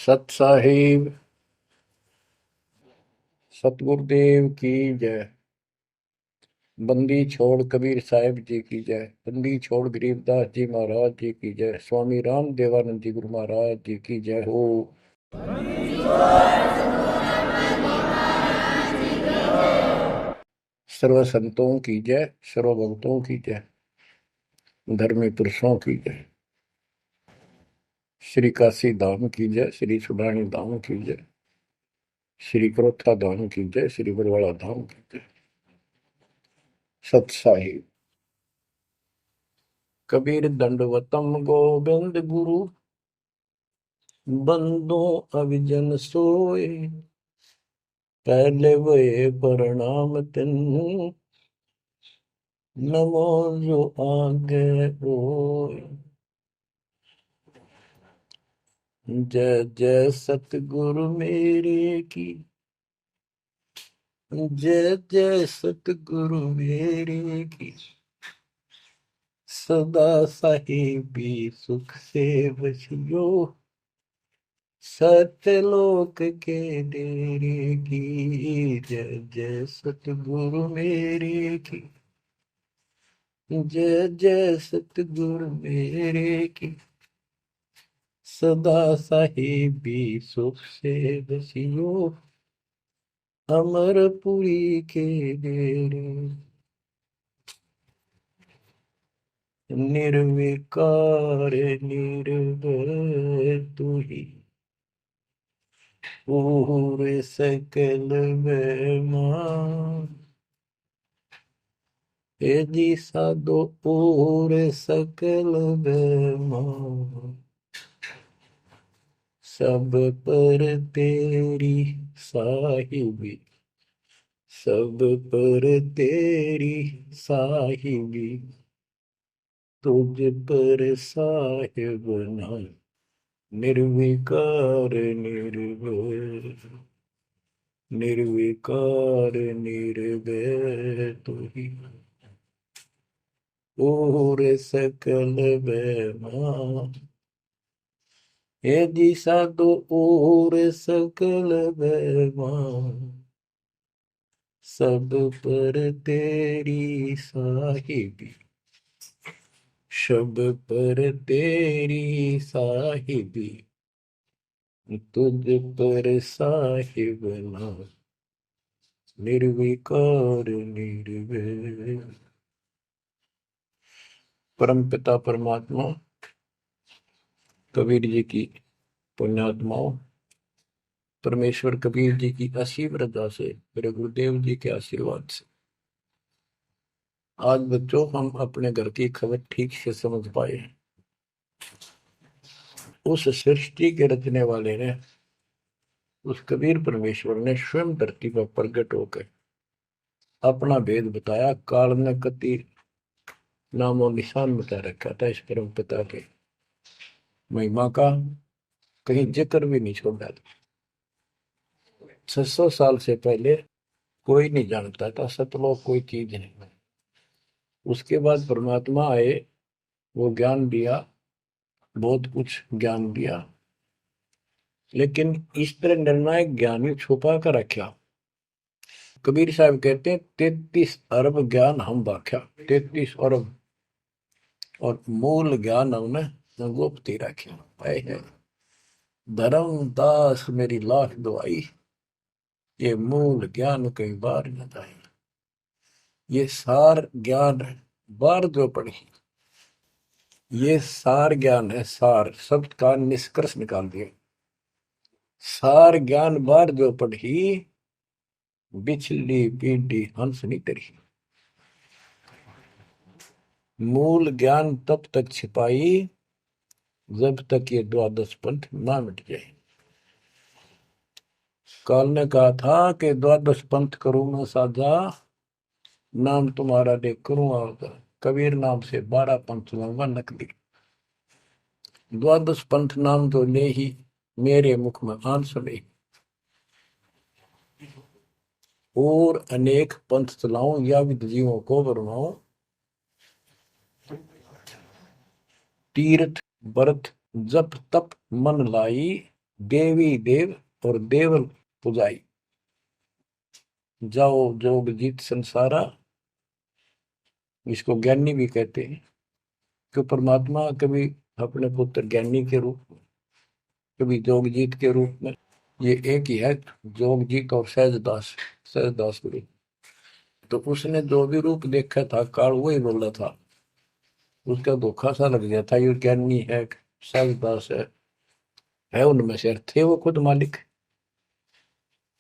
सत साहिब सतगुरुदेव की जय। बंदी छोड़ कबीर साहिब जी की जय। बंदी छोड़ गरीबदास जी महाराज जी की जय। स्वामी राम देवानंद जी गुरु महाराज जी की जय हो। सर्व संतों की जय, सर्व भक्तों की जय, धर्मी पुरुषों की जय। श्री काशी धाम की जय, श्री सुडानी धाम की जय, श्री क्रोथा धाम की जय, श्री बरवाड़ा धाम की जय। सत साहिब कबीर दंडवतम गोविंद गुरु, बंदो अविजन सोए। पहले वे प्रणाम तिन, नमो जो आगे होए। जय जय सतगुरु मेरे की, जय जय सतगुरु मेरे की। सदा साहिबी सुख से बसियो, सत्यलोक के डेरे की। जय जय सतगुरु मेरे की, जय जय सतगुरु मेरे की। सदा साहिबी सुख से बसियो, अमरपुरी के डेरे। निर्विकार निर्भय तू ही, पूर सकल बेमान। हे जी साधो पूर सकल बेमान। सब पर तेरी साहिबी, सब पर तेरी साहिबी। तुझ पर साहिब नहीं, निर्विकार निर्भय। निर्विकार निर्भय तू ही, और सकल बेमान। हे जी साधो और सकल बेमान। सब पर तेरी साहिबी, सब पर तेरी साहिबी। तुझ पर साहिब ना, निर्विकार निर्भय। परम पिता परमात्मा कबीर जी की पुण्यात्माओं, परमेश्वर कबीर जी की असीम रजा से, मेरे गुरुदेव जी के आशीर्वाद से आज बच्चों हम अपने घर की खबर ठीक से समझ पाए हैं। उस सृष्टि के रचने वाले ने, उस कबीर परमेश्वर ने स्वयं धरती पर प्रकट होकर अपना भेद बताया। काल ने कति नामो निशान बता रखा था इस परम पिता के महिमा का, कहीं जिक्र भी नहीं छोड़ा था। 600 साल से पहले कोई नहीं जानता था सतलोक कोई चीज नहीं। उसके बाद परमात्मा आए, वो ज्ञान दिया, बहुत कुछ ज्ञान दिया, लेकिन इस तरह निर्णायक ज्ञान ही छुपा कर रखा। कबीर साहब कहते हैं 33 अरब ज्ञान हम बाख्या, 33 अरब, और मूल ज्ञान हमने गुप्त ही रखा। धर्मदास मेरी लाख दुआई, ये मूल ज्ञान कई बार न जाए। ये सार ज्ञान बार जो पढ़ी, ये सार ज्ञान है। सार शब्द का निष्कर्ष निकाल दिया। सार ज्ञान बार जो पढ़ी, बिछली पीढ़ी हंस नहीं तरी। मूल ज्ञान तब तक छिपाई जब तक ये द्वादश पंथ ना मिट जाए। काल ने कहा था कि द्वादश पंथ करूं मैं साझा, नाम तुम्हारा देख करूं आगा। कबीर नाम से 12 पंथ लूंगा नकली। द्वादश पंथ नाम तो ले ही, मेरे मुख में आन सुने। और अनेक पंथ चलाऊं या विद जीवों को बनवाऊं। तीर्थ व्रत जप तप मन लाई, देवी देव और देवल पुजाई, जाओ जोग जीत संसारा, इसको ज्ञानी भी कहते हैं। कि परमात्मा कभी अपने पुत्र ज्ञानी के रूप में, कभी जोगजीत के रूप में, ये एक ही है, जोगजीत और सहजदास, सहजदास गुरु। तो उसने जो भी रूप देखा था काल वही बोला था, उसका धोखा सा लग गया था, ये ज्ञानी है, सहजदास है उनमें से थे वो खुद मालिक।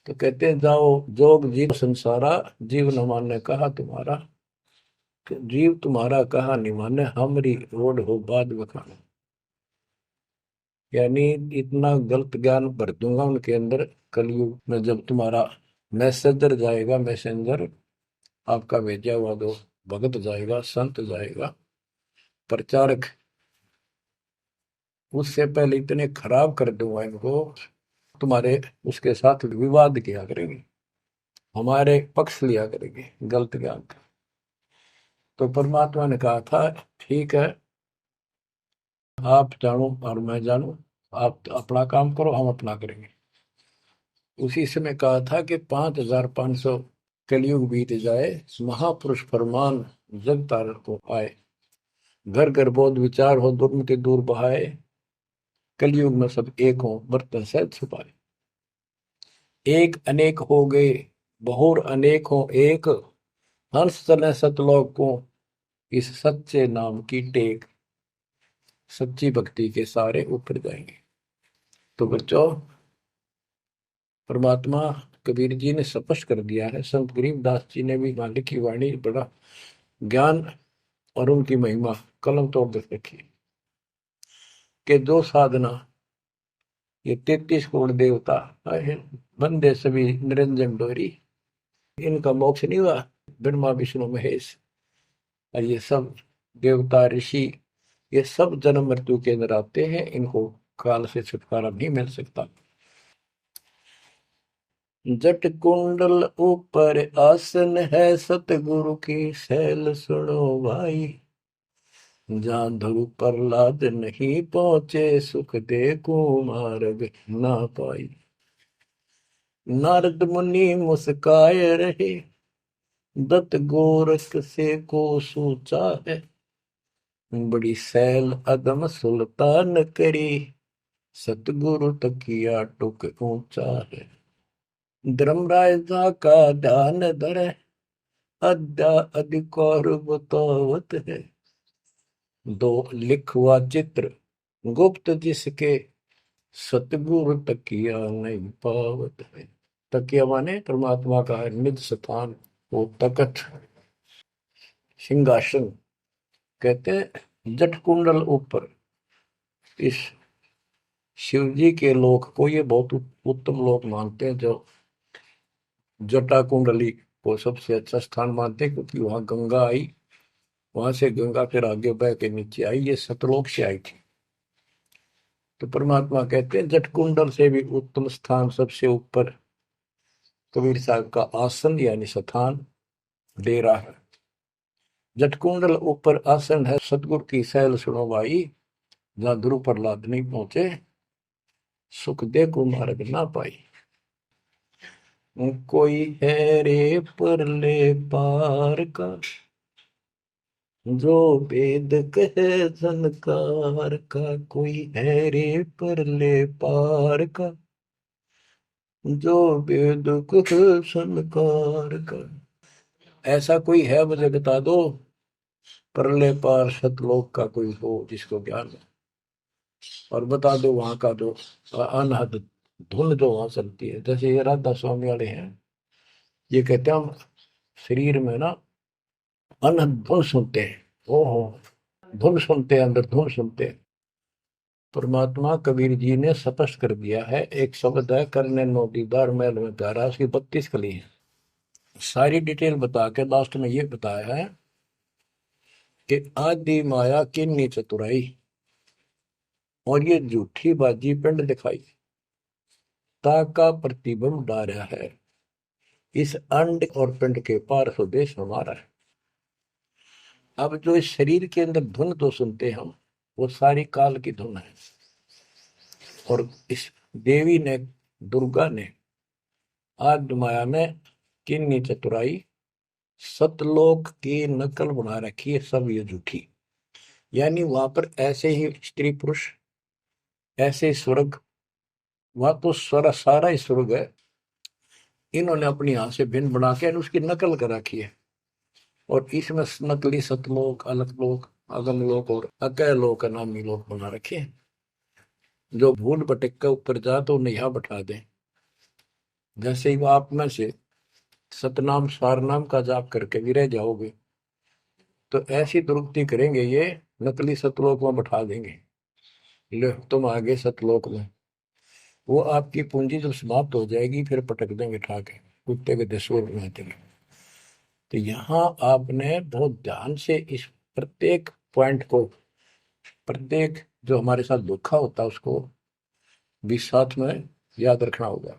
तो कहते हैं जाओ जोग जीव संसारा, जीव न माने कहा तुम्हारा, जीव तुम्हारा कहा नहीं माने, हमारी रोड हो बाद बखाना। यानी इतना गलत ज्ञान भर दूंगा उनके अंदर कलयुग में, जब तुम्हारा मैसेंजर जाएगा, मैसेंजर आपका भेजा हुआ दो भगत जाएगा, संत जाएगा, प्रचारक, उससे पहले इतने खराब कर दूंगा इनको, तुम्हारे उसके साथ विवाद किया करेंगे, हमारे पक्ष लिया करेंगे गलत ज्ञान का। तो परमात्मा ने कहा था ठीक है, आप जानो और मैं जानू, आप अपना काम करो, हम अपना करेंगे। उसी समय कहा था कि 5500 कलयुग बीत जाए, महापुरुष फरमान जग तारण को आए, घर घर बोध विचार हो दुर्मति दूर बहाए, कलयुग में सब एक हो बर्तन सहज छुपाए। एक अनेक हो गए बहुर अनेक हो एक, हंस चले सतलोक को इस सच्चे नाम की टेक, सच्ची भक्ति के सारे ऊपर जाएंगे। तो बच्चों, परमात्मा कबीर जी ने स्पष्ट कर दिया है, संत गरीबदास जी ने भी मालिक की वाणी बड़ा ज्ञान और उनकी महिमा कलम तोड़ दे रखी कि जो साधना ये 33 करोड़ देवता बंदे सभी निरंजन डोरी, इनका मोक्ष नहीं हुआ, ब्रह्मा विष्णु महेश और ये सब देवता ऋषि, ये सब जन्म मृत्यु के अंदर आते हैं, इनको काल से छुटकारा नहीं मिल सकता। जट कुंडल ऊपर आसन है, सतगुरु की सैल सुनो भाई, जहाँ ध्रुव प्रहलाद नहीं पहुंचे, सुख दे को मार्ग ना पाई। नारद मुनि मुस्काए रहे, दत्त गोरख से को सोचा है, बड़ी सैल अदम सुल्तान करी, सतगुरु तकिया टुक ऊंचा है। धर्मराजा का ध्यान धरे, अद्या अधिकार बतावत है, दो लिखवा चित्र गुप्त जिसके, सतगुरु तकिया नहीं पावत है। तकिया माने परमात्मा का निज स्थान, वो तकत सिंहासन। कहते हैं जट कुंडल ऊपर, इस शिव जी के लोक को ये बहुत उत्तम लोक मानते हैं, जो जटा कुंडली को सबसे अच्छा स्थान मानते हैं, क्योंकि वहां गंगा आई, वहां से गंगा फिर आगे बह के नीचे आई, ये सतलोक से आई थी। तो परमात्मा कहते हैं जट कुंडल से भी उत्तम स्थान, सबसे ऊपर कबीर साहब का आसन यानी स्थान डेरा है। जटकुंडल ऊपर आसन है, सतगुरु की सैल सुनो भाई, जहां ध्रुव प्रहलाद नहीं पहुंचे, सुख दे को मार्ग ना पाई। कोई है रे परले पार का, जो वेद कहे झनकार का, कोई है रे परले पार का, जो वेद कहे झनकार का। ऐसा कोई है मुझे बता दो, परले पार सतलोक का कोई हो जिसको ज्ञान है, और बता दो वहां का जो अनहद धुन जो वहां चलती है। जैसे ये राधा स्वामी वाले हैं, ये कहते हैं हम शरीर में ना अनहद धुन सुनते हैं, ओहो धुन सुनते हैं, अंदर धुन सुनते हैं। परमात्मा कबीर जी ने स्पष्ट कर दिया है, एक शब्द है करने नो दीदार महल में प्यारा, उसकी 32 कली है। सारी डिटेल बता के लास्ट में ये बताया है कि आदि माया किन्नी चतुराई, और ये झूठी बाजी पिंड दिखाई, ताका प्रतिबिंब डारा है, इस अंड और पिंड के पार स्वदेश हमारा है। अब जो इस शरीर के अंदर धुन तो सुनते हम, वो सारी काल की धुन है, और इस देवी ने, दुर्गा ने आद्य माया में किन्नी चतुराई सतलोक की नकल बना रखी है, सब ये झूठी। यानी वहां पर ऐसे ही स्त्री पुरुष, ऐसे ही स्वर्ग, वहां तो सारा ही स्वर्ग है, इन्होंने अपनी यहां से भिन्न बना के उसकी नकल कर रखी है। और इसमें नकली सतलोक, अलकलोक, अगमलोक और अकैलोक का नामी लोक बना रखे हैं। जो भूल भटक के ऊपर जा तो उन्हें यहाँ बैठा दें। जैसे ही वो आप में से सतनाम सारनाम का जाप करके भी रह जाओगे, तो ऐसी दुरुक्ति करेंगे ये, नकली सतलोक में बैठा देंगे, ले तुम आगे सतलोक में। वो आपकी पूंजी जब समाप्त हो जाएगी, फिर पटक देंगे ठाके, कुत्ते के दसों में देंगे। तो यहाँ आपने बहुत ध्यान से इस प्रत्येक पॉइंट को, प्रत्येक जो हमारे साथ धोखा होता है उसको भी साथ में याद रखना होगा।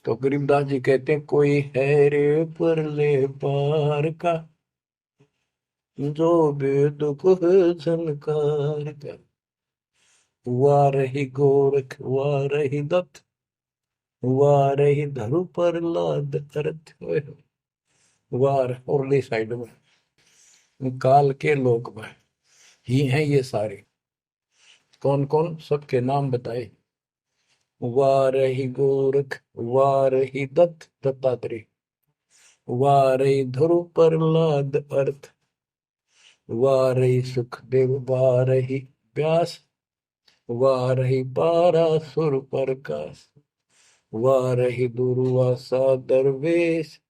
तो गरीबदास जी कहते हैं, कोई है रे परले पार का, जो वेद कुह झनकार का, हुआ रही गोरख, हुआ रही दत्त, हुआ रही धरु पर लाद अर्थ, वार उरली साइड में काल के लोक में ही हैं ये सारे। कौन कौन, सबके नाम बताए। वारही गोरख, वारही दत्त दत्तात्रेय, वारही ध्रुव प्रहलाद अर्थ, वारही सुखदेव, वारही व्यास, वारही पारासुर प्रकाश, वारही दुर्वासा दरवेश,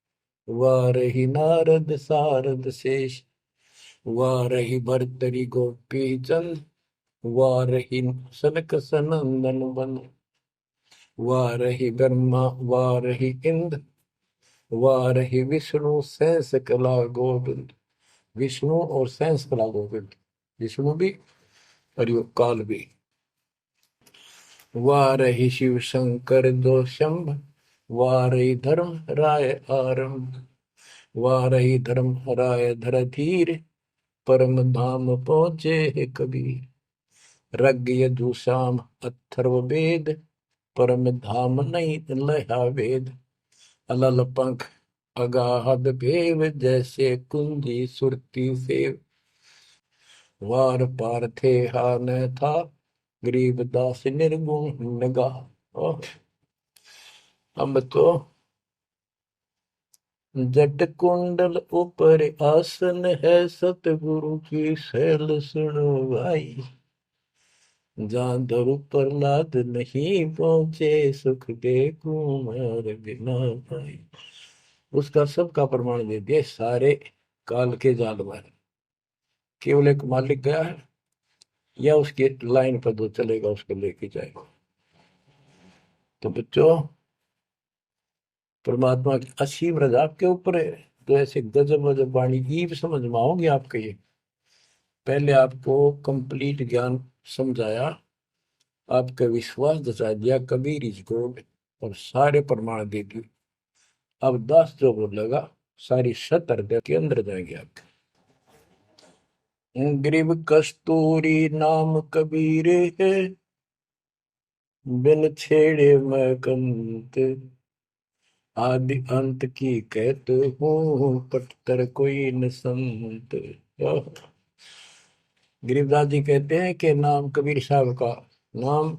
वारही नारद सारद शेष, वारही भर्तरी गोपी चंद, वारही सनक सनंदन बन, वारही ब्रह्मा, वारही इंद्र, वारही विष्णु सहस कला गोविंद। विष्णु और सहस कला गोविंद, विष्णु भी और यो काल भी। वारही शिव शंकर दो शंभ, वारही धर्म राय आरंभ, वारही धर्म राय धर धीर, परम धाम पहुंचे कबीर। रग यजुषाम अथर्व वेद, परम धाम नहीं लया वेद। अलल पंख अगाहद भेव, जैसे कुंजी सुरती सेव। वार पार थे हा न था, गरीब दास निर्गुण नगा। हम तो जट कुंडल ऊपर आसन है, सतगुरु की शैल सुनो भाई। जहाँ धरु प्रहलाद नहीं पहुंचे, सुख दे कुमार बिना भाई। उसका सबका प्रमाण दे दिया सारे काल के जाल में। केवल एक मालिक गया है या उसके लाइन पर जो चलेगा उसको लेके जाएगा। तो बच्चों, परमात्मा की असीम रजा आपके ऊपर है। तो ऐसे गजब गजब वाणी ईब समझ में आओगे आपके। ये पहले आपको कंप्लीट ज्ञान समझाया, आपका विश्वास दसा दिया कबीर इज गॉड, और सारे प्रमाण दे दिए। अब 10 जो बोलेगा सारी सत हृदय के अंदर जाएंगे आपके। ग्रीव कस्तूरी नाम कबीर है, बिन छेड़े मैं कंत, आदि अंत की कहते हूँ, पटतर कोई न संत। गरीबदास जी कहते हैं कि नाम कबीर साहब का नाम,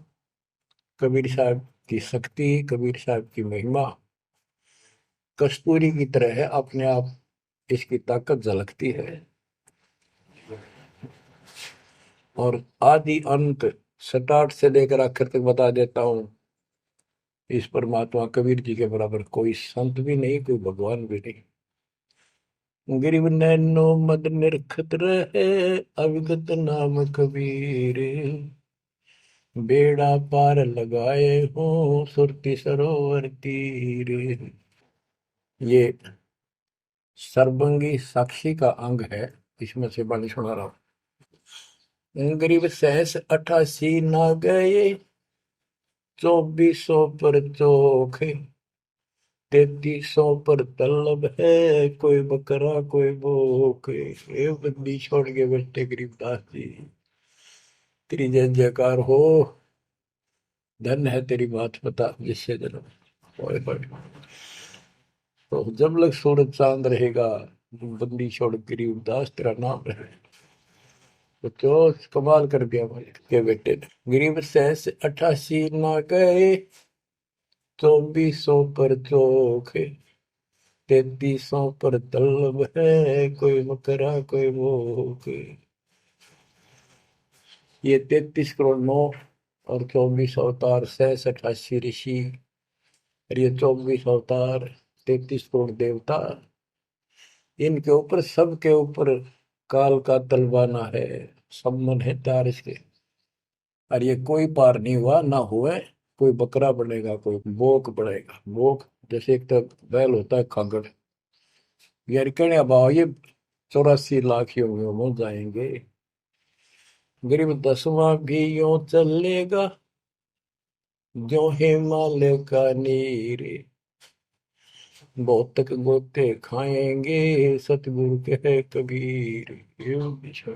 कबीर साहब की शक्ति, कबीर साहब की महिमा कस्तूरी की तरह है, अपने आप इसकी ताकत झलकती है। और आदि अंत स्टार्ट से लेकर आखिर तक बता देता हूं। इस परमात्मा कबीर जी के बराबर कोई संत भी नहीं, कोई भगवान भी नहीं। गिरिव नैनो मद निरखत रहे, अविगत नाम कबीर, बेड़ा पार लगाए हो सुरति सरोवर तीर। ये सर्वंगी साक्षी का अंग है, इसमें से बाणी सुना रहा हूं। गरीब सहस 88 ना गए, 2400 पर चोख, 3300 पर तलब है, कोई बकरा कोई भूख। ये बंदी छोड़ के बैठे गरीबदास जी, तेरी जय जयकार हो। धन है तेरी बात पता जिससे जन्म। ओए होए। तो जब लग सूरज चांद रहेगा, बंदी छोड़ गरीब दास तेरा नाम रहे। तो क्यों कमाल कर दिया भाई के बेटे ने। गरीब सहस 88 ना गए, 2400 पर चोखे, 3300 पर तलब है, कोई मकरा कोई भूख। ये 33 करोड़ नौ और 24 अवतार, सहस 88 ऋषि, और ये 24 अवतार, 33 करोड़ देवता, इनके ऊपर सबके ऊपर काल का तलवाना है। सब मन है तार इसके। और ये कोई पार नहीं हुआ ना हुए। कोई बकरा बनेगा, कोई बोक बनेगा। बोक जैसे एक तो बैल होता है खागड़, यार कहने भाव ये 84 लाख योनियों में जाएंगे। गरीब 10वां भी यूं चलेगा, जो हिमालय का नीर, बहुत तक गोते खाएंगे, सतगुरु के कबीर। यूं बिछड़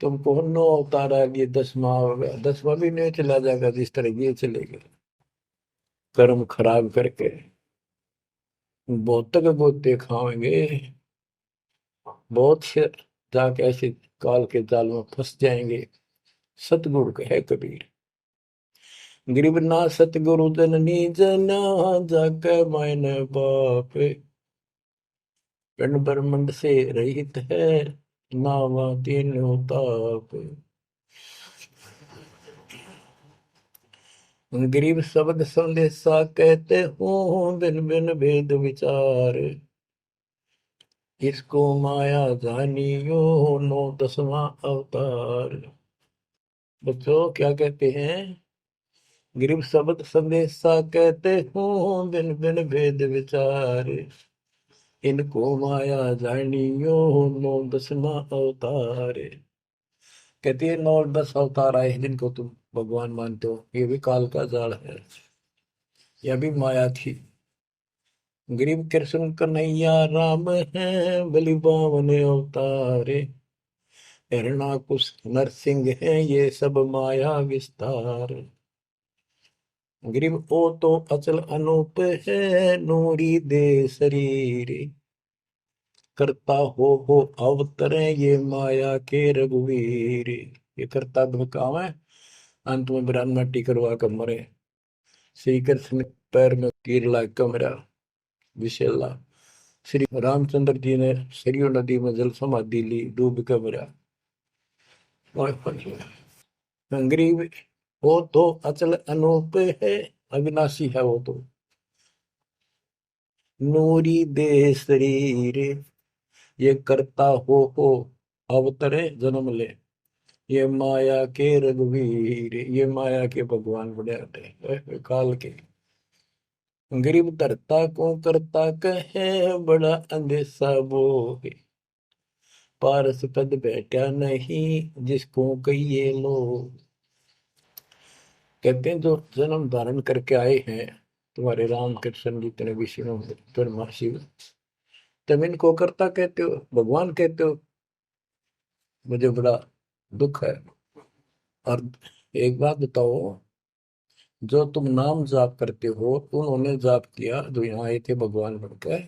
तुमको 9 अवतार आ लिए, 10वां हो गया, 10वां भी नहीं चला जाएगा जिस तरह ये चलेगा कर्म खराब करके। बहुत तक गोते खाएंगे, बहुत से जाके ऐसे काल के जाल में फंस जाएंगे। सतगुरु कहे कबीर, गरीब ना सतगुरु जननी जना, जाके मायने बाप, पिंड ब्रह्मंड से रहित है, नावा तीनों ताप। गरीब शब्द संदेशा कहते हूँ, बिन बिन भेद विचार, इसको माया जानियो, 9 10वां अवतार। बच्चों क्या कहते हैं? गरीब शब्द संदेशा कहते हूँ, बिन बिन भेद विचार, इनको माया जानियो, 9 10वां अवतार। कहती है 9 10 अवतार आए हैं जिनको तुम भगवान मानते हो, ये भी काल का जाल है, यह भी माया थी। गरीब कृष्ण कन्हैया राम है, बलि बावन अवतारे, हिरणाकुश नरसिंह है, ये सब माया विस्तार। गरीब ओ तो अचल अनूप है, नूरी दे शरीर, करता हो अवतरे, ये माया के रघुवीर। ये करता काम है, अंत में बिरान मट्टी करवा कर मरे। श्री कृष्ण पैर में तीर लाग कर मरा विशेला। श्री रामचंद्र जी ने सरयू नदी में जल समाधि ली, डूब कर मरा। गरीब वो तो अचल अनूप है, अविनाशी है वो तो, नूरी दे शरीर, ये करता हो अवतरे जन्म ले, ये माया के रघुवीर। ये माया के भगवान बड़े आते हैं काल के। गरीब धरता को करता कहे, बड़ा अंदेशा बोहे, पारस पद बैठा नहीं, जिसको कहिए लोग। कहते हैं जो जन्म धारण करके आए हैं तुम्हारे राम कृष्ण जितने विष्णु ब्रह्मा शिव, तुम इनको करता कहते हो, भगवान कहते हो। मुझे बड़ा दुख है। और एक बात बताओ, जो तुम नाम जाप करते हो, उन्होंने जाप किया जो यहाँ आए थे भगवान बनकर,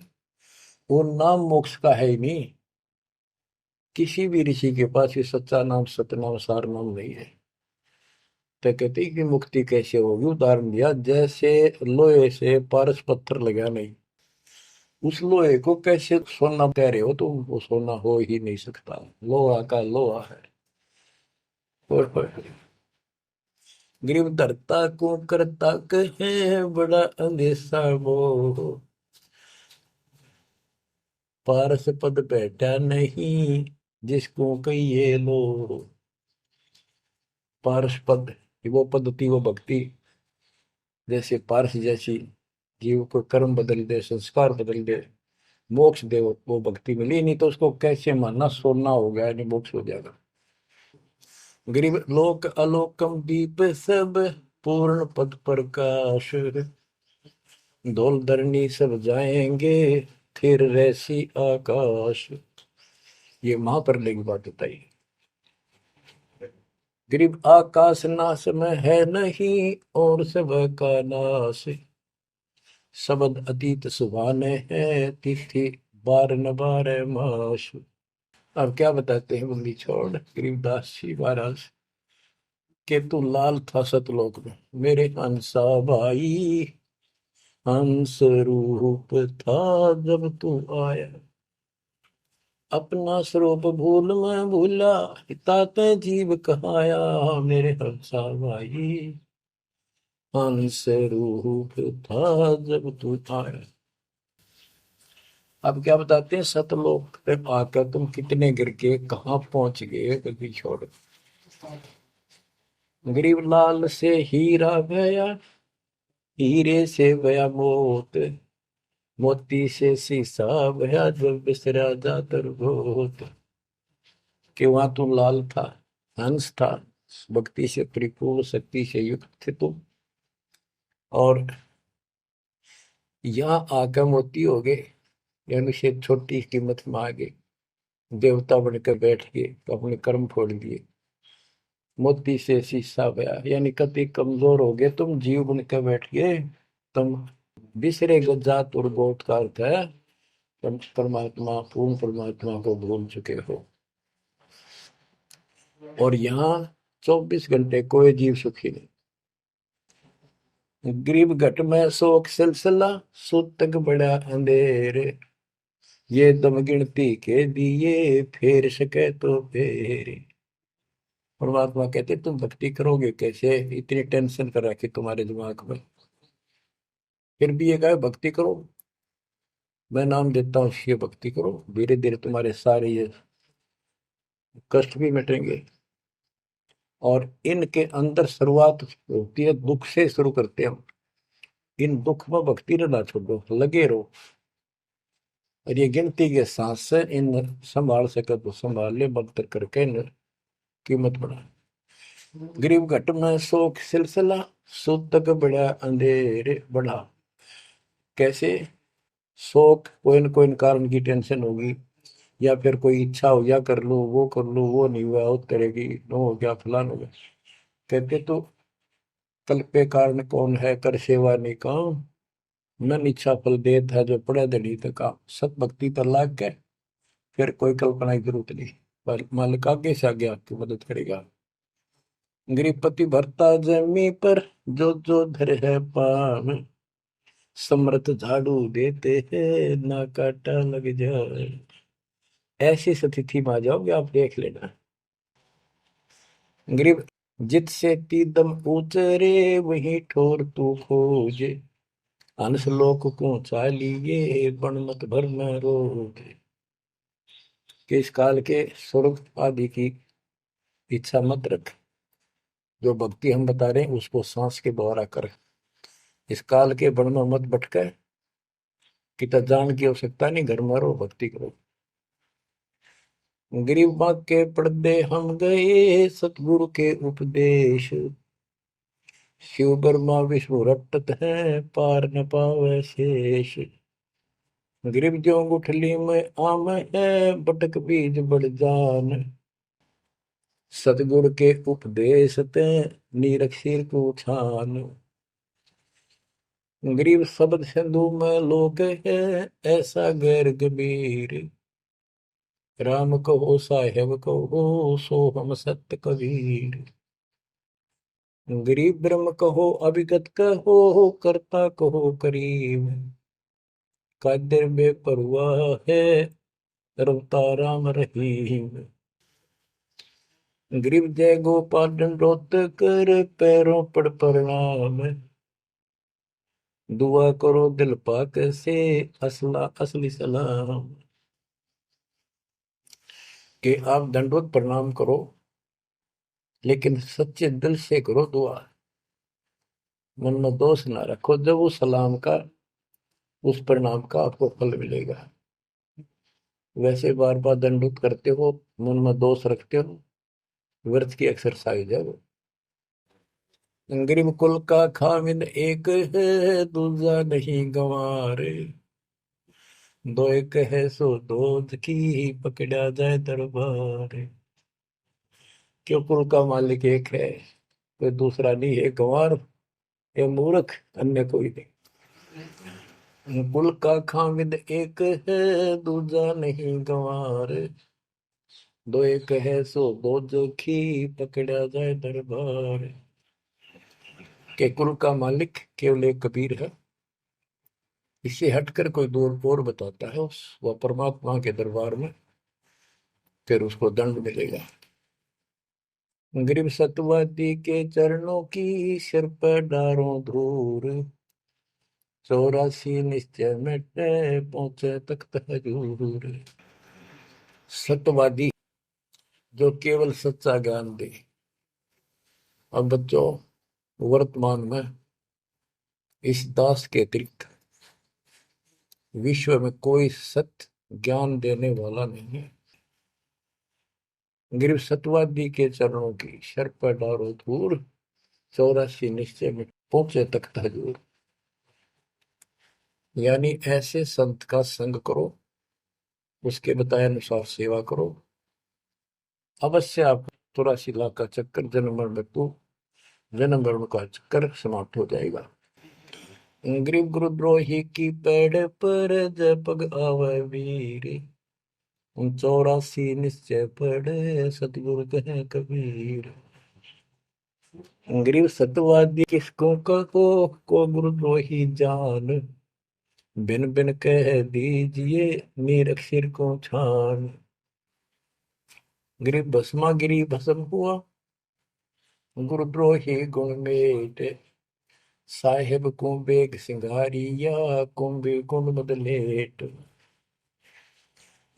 वो नाम मोक्ष का है ही नहीं। किसी भी ऋषि के पास ये सच्चा नाम सतनाम सार नाम नहीं है। तो कहते हैं कि मुक्ति कैसे होगी, उदाहरण दिया जैसे लोहे से पारस पत्थर लगा नहीं, उस लोहे को कैसे सोना कह रहे हो तुम, वो सोना हो ही नहीं सकता, लोहा का लोहा है। और गरीब धरता को करता कहे, बड़ा अंदेशा मोह, पारस पद बैठा नहीं, जिसको कहिए लो। पारस पद वो पद्धति, वो भक्ति, जैसे पारस जैसी जीव को कर्म बदल दे, संस्कार बदल दे, मोक्ष दे, वो भक्ति मिली। नहीं तो उसको कैसे मानना सोना हो गया, नहीं मोक्ष हो जाएगा। गरीब लोक अलोकम दीप सब, पूर्ण पद प्रकाश, धौल धरनी सब जाएंगे, फिर रहसी आकाश। ये महाप्रलय की बात बताई। गरीब आकाश नाश में है नहीं, और सब का नाश। शब्द अतीत सुभाने है, तिथि बार न बार मास। अब क्या बताते हैं बंदी छोड़ गरीबदास जी महाराज के, तू लाल था सतलोक में मेरे हंसा भाई। हंस रूप था जब तू आया, अपना स्वरूप भूल मैं भूला, ताते जीव कहाया मेरे हंसा भाई। हंस रूप था जब तू आया। अब क्या बताते हैं, सतलोक पे आकर तुम कितने गिर के कहाँ पहुंच गए कभी छोड़। गरीब लाल से हीरा गया, हीरे से गया मोत, मोती से शीशा गया, जो बिसरा जातर भोत। कि वहां तू लाल था, हंस था, भक्ति से परिपूर्ण, शक्ति से युक्त थे तुम, और यहाँ आकर मोती हो गए, यानी से छोटी कीमत में आ गए, देवता बनकर बैठ गए तो अपने कर्म फोड़ दिए। मोती से शीशा गया, यानी कति कमजोर हो गए तुम, जीव बनकर बैठ गए तुम, बिसरे जात और गोत का अर्थ है परमात्मा, पूर्ण परमात्मा को भूल चुके हो। और यहाँ 24 घंटे कोई जीव सुखी नहीं। गरीब घट में शोक सिलसिला, सूतक बड़ा अंधेरे, ये दम गिनती के दिए, फेर सके तो फेरे। परमात्मा कहते तुम भक्ति करोगे कैसे, इतनी टेंशन कर रखी तुम्हारे दिमाग में, फिर भी ये कहे भक्ति करो, मैं नाम देता हूँ, ये भक्ति करो, धीरे धीरे तुम्हारे सारे ये कष्ट भी मिटेंगे। और इनके अंदर शुरुआत होती है दुख से, शुरू करते हैं हम। इन दुख में भक्ति ना छोड़ो, लगे रहो, और ये गिनती के सांस से इन संभाल सके तो संभाल ले, मंत्र करके इन कीमत बढ़ा। गरीब घट में शोक सिलसिला, सूतक बड़ा अंधेरे बढ़ा। कैसे, शोक कोई न कोई कारण की टेंशन होगी, या फिर कोई इच्छा हो गया कर लो, वो कर लो, वो नहीं हुआ, उस तरह की नो हो गया, फलान हो गया। कहते तो कल पे कारण कौन है, कर सेवा नहीं काम, मन इच्छा फल देत है, जो पड़े धड़ी तक सत भक्ति पर लाग गए, फिर कोई कल्पना की जरूरत नहीं, पर मालिक आगे से आगे आपकी मदद करेगा। गृहपति भरता जमी पर, जो जो धर है पान, समर्थ झाड़ू देते हैं, ना काटा लग जाए। ऐसी स्थिति में आ जाओगे आप, देख लेना। गरीब जित से तीदम उचरे, वही ठोर तू खोज, हंस लोक को चालिए, बन मत भर न रोज। कि इस काल के स्वर्ग आदि की इच्छा मत रख, जो भक्ति हम बता रहे हैं उसको सांस के द्वारा कर। इस काल के बन में मत भटके, कि जान की आवश्यकता नहीं, घर में रहो भक्ति करो। गरीब बाग के पर्दे हम गए, सतगुरु के उपदेश, शिव ब्रह्मा विष्णु रटत है, पार न पावे शेष। गरीब जो गुठली में आम है, बटक बीज बढ़ जान, सतगुरु के उपदेश ते, नीरख सिर को छान। गरीब शब्द सिंधु में लोग है, ऐसा गैर गंभीर, राम कहो साहेब कहो, सो हम सत्य कबीर। गरीब ब्रह्म कहो अभिगत कहो, करता कहो करीब, कादिर बेपरवाह है, रवता राम रहीम। गरीब जय गोपाल दंडोत कर, पैरों पड़ प्रणाम, दुआ करो दिल पाक से, असला असली सलाम। कि आप दंडवत प्रणाम करो, लेकिन सच्चे दिल से करो दुआ, मन में दोष ना रखो, जब उस सलाम का, उस प्रणाम का आपको फल मिलेगा। वैसे बार बार दंडवत करते हो, मन में दोष रखते हो, व्यर्थ की एक्सरसाइज है वो। गरीब कुल का खामिद एक है, दूजा नहीं गंवारे, दो एक है सो दो की, पकड़ा जाए दरबार। क्यों कुल का मालिक एक है, कोई दूसरा नहीं है। गंवार ये मूर्ख, अन्य कोई नहीं। कुल का खामिद एक है, दूजा नहीं गंवार। दो एक है सो दो जोखी, पकड़ा जाए दरबार। के कुल का मालिक केवल एक कबीर है। इससे हटकर कोई दूर और बताता है उस वह परमात्मा के दरबार में, फिर उसको दंड मिलेगा। गरीब सतवादी के चरणों की सिर पर डारों धूर, 84 निश्चय मिटे पहुंचे तख्त हजूर। सत्यवादी जो केवल सच्चा ज्ञान दे। अब बच्चों, वर्तमान में इस दास के अतिरिक्त विश्व में कोई सत्य ज्ञान देने वाला नहीं है। गिरव सतवादी के चरणों की शर पर डारो धूर, 84 निश्चय में पहुंचे तख्त हजूर। यानी ऐसे संत का संग करो, उसके बताए अनुसार सेवा करो, अवश्य आप 84 लाख का चक्कर जन्म मरण में जन्म मरण का चक्कर समाप्त हो जाएगा। गरीब गुरुद्रोही की पेड़ पर जय पग आवे वीर, 84 निश्चय पढ़े सतगुरु कहे कबीर। गरीब सतवादी किसको को गुरुद्रोही जान, बिन बिन कह दीजिए नीरख सिर को छान। गरीब भस्मा गिरी भस्म हुआ, गुरुद्रोही गुण मेट, साहेब को बेग सिंगारिया कुंभी गुण बदलेट।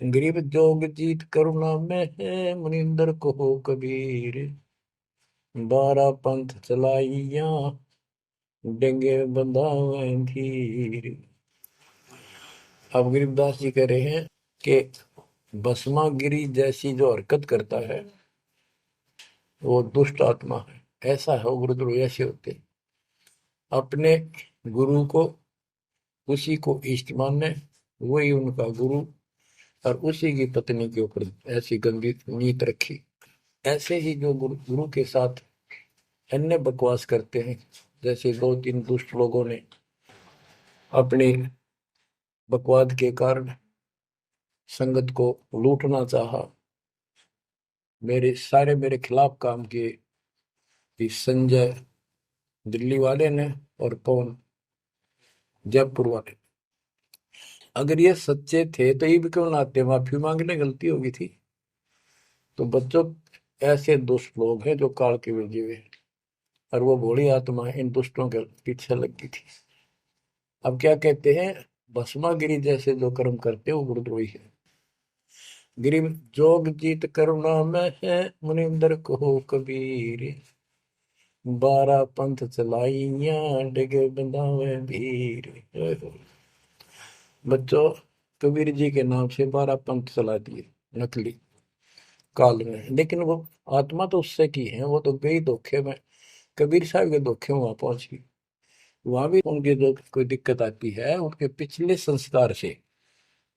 गरीब जोग जीत करुणा में है, मुनिंदर को हो कबीर, 12 पंथ चलाइया डेंगे बंधावे धीर। अब गरीबदास जी कह रहे हैं कि भस्मागिरी जैसी जो हरकत करता है वो दुष्ट आत्मा है। ऐसा है गुरुद्रोह ऐसे होते, अपने गुरु को उसी को इष्ट माने, वही उनका गुरु, और उसी की पत्नी के ऊपर ऐसी गंदी नीत रखी। ऐसे ही जो गुरु के साथ अन्य बकवास करते हैं, जैसे 2-3 दुष्ट लोगों ने अपनी बकवाद के कारण संगत को लूटना चाहा, मेरे खिलाफ काम किए, संजय दिल्ली वाले ने और कौन जयपुर वाले। अगर ये सच्चे थे तो ये भी क्यों ना आते, माफी मांगने गलती होगी थी। तो बच्चों, ऐसे दुष्ट लोग हैं जो काल के भेजे हुए, और वो भोली आत्मा इन दुष्टों के पीछे लगी थी। अब क्या कहते हैं, भस्मागिरी जैसे जो कर्म करते वो गुरुद्रोही है। गिरी जोग जीत करुणा में है, मुनिंदर को कबीर, 12 पंथ चलाइया डिगे बंधावे भीर। बच्चों, कबीर जी के नाम से 12 पंथ चला दिए नकली काल में, लेकिन वो आत्मा तो उससे की है, वो तो गई धोखे में, कबीर साहब के धोखे वहां पहुंची। वहां भी उनकी जो कोई दिक्कत आती है, उनके पिछले संस्कार से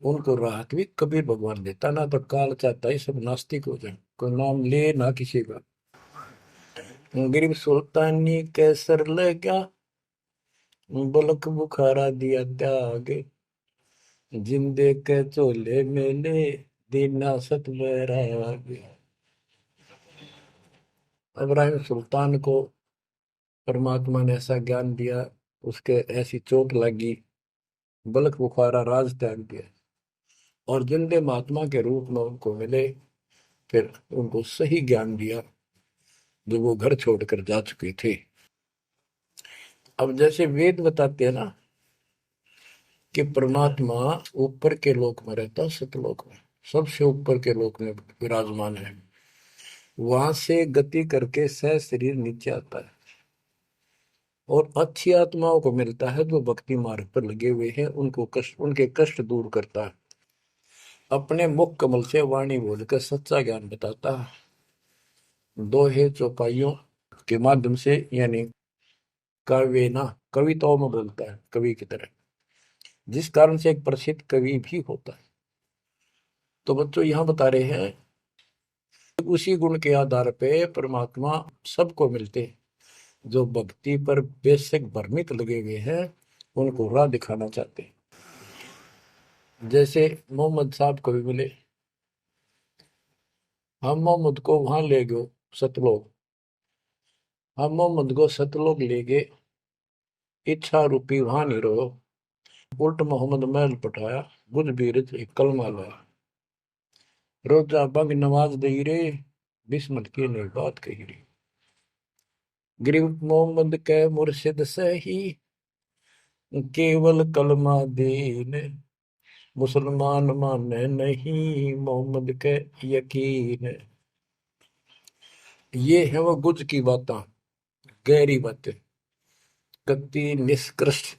उनको राहत भी कबीर भगवान देता। ना तो काल चाहता है सब नास्तिक हो जाए, कोई नाम ले ना किसी का। गरीब सुल्तानी कैसर लगा, बलक बुखारा दिया त्याग, जिंदे के चोले मेले दीना सत बैराग। इब्राहिम सुल्तान को परमात्मा ने ऐसा ज्ञान दिया, उसके ऐसी चोट लगी, बलक बुखारा राज त्याग दिया, और जिंदे महात्मा के रूप में उनको मिले, फिर उनको सही ज्ञान दिया जो वो घर छोड़कर जा चुके थे। अब जैसे वेद बताते हैं ना कि परमात्मा ऊपर के लोक में रहता, सतलोक में, सबसे ऊपर के लोक में विराजमान है। वहां से गति करके सह शरीर नीचे आता है, और अच्छी आत्माओं को मिलता है जो भक्ति मार्ग पर लगे हुए हैं, उनके कष्ट दूर करता है, अपने मुख कमल से वाणी बोलकर सच्चा ज्ञान बताता है। दोहे चौपाइयों के माध्यम से, यानी काव्य ना कविताओं में बोलता है कवि की तरह, जिस कारण से एक प्रसिद्ध कवि भी होता है। तो बच्चों, यहां बता रहे हैं उसी गुण के आधार पे परमात्मा सबको मिलते हैं। जो भक्ति पर बेशक भ्रमित लगे हुए हैं उनको राह दिखाना चाहते हैं। जैसे मोहम्मद साहब को भी मिले, हम मोहम्मद को वहां ले गए सतलोक, हम मोहम्मद को सतलोक ले गए, इच्छा रूपी वहां नहीं रहो, उल्ट मोहम्मद महल पठाया, बुध बीरज एक कलमा लाया, रोजा बंग नवाज दई रे, बिस्मत की नहीं बात कही रे। गरीब मोहम्मद के मुर्शिद से ही केवल कलमा दीन, मुसलमान माने नहीं मोहम्मद के यकीन। ये है वो गुज की बातें, गहरी बातें, कति निष्कृष्ट।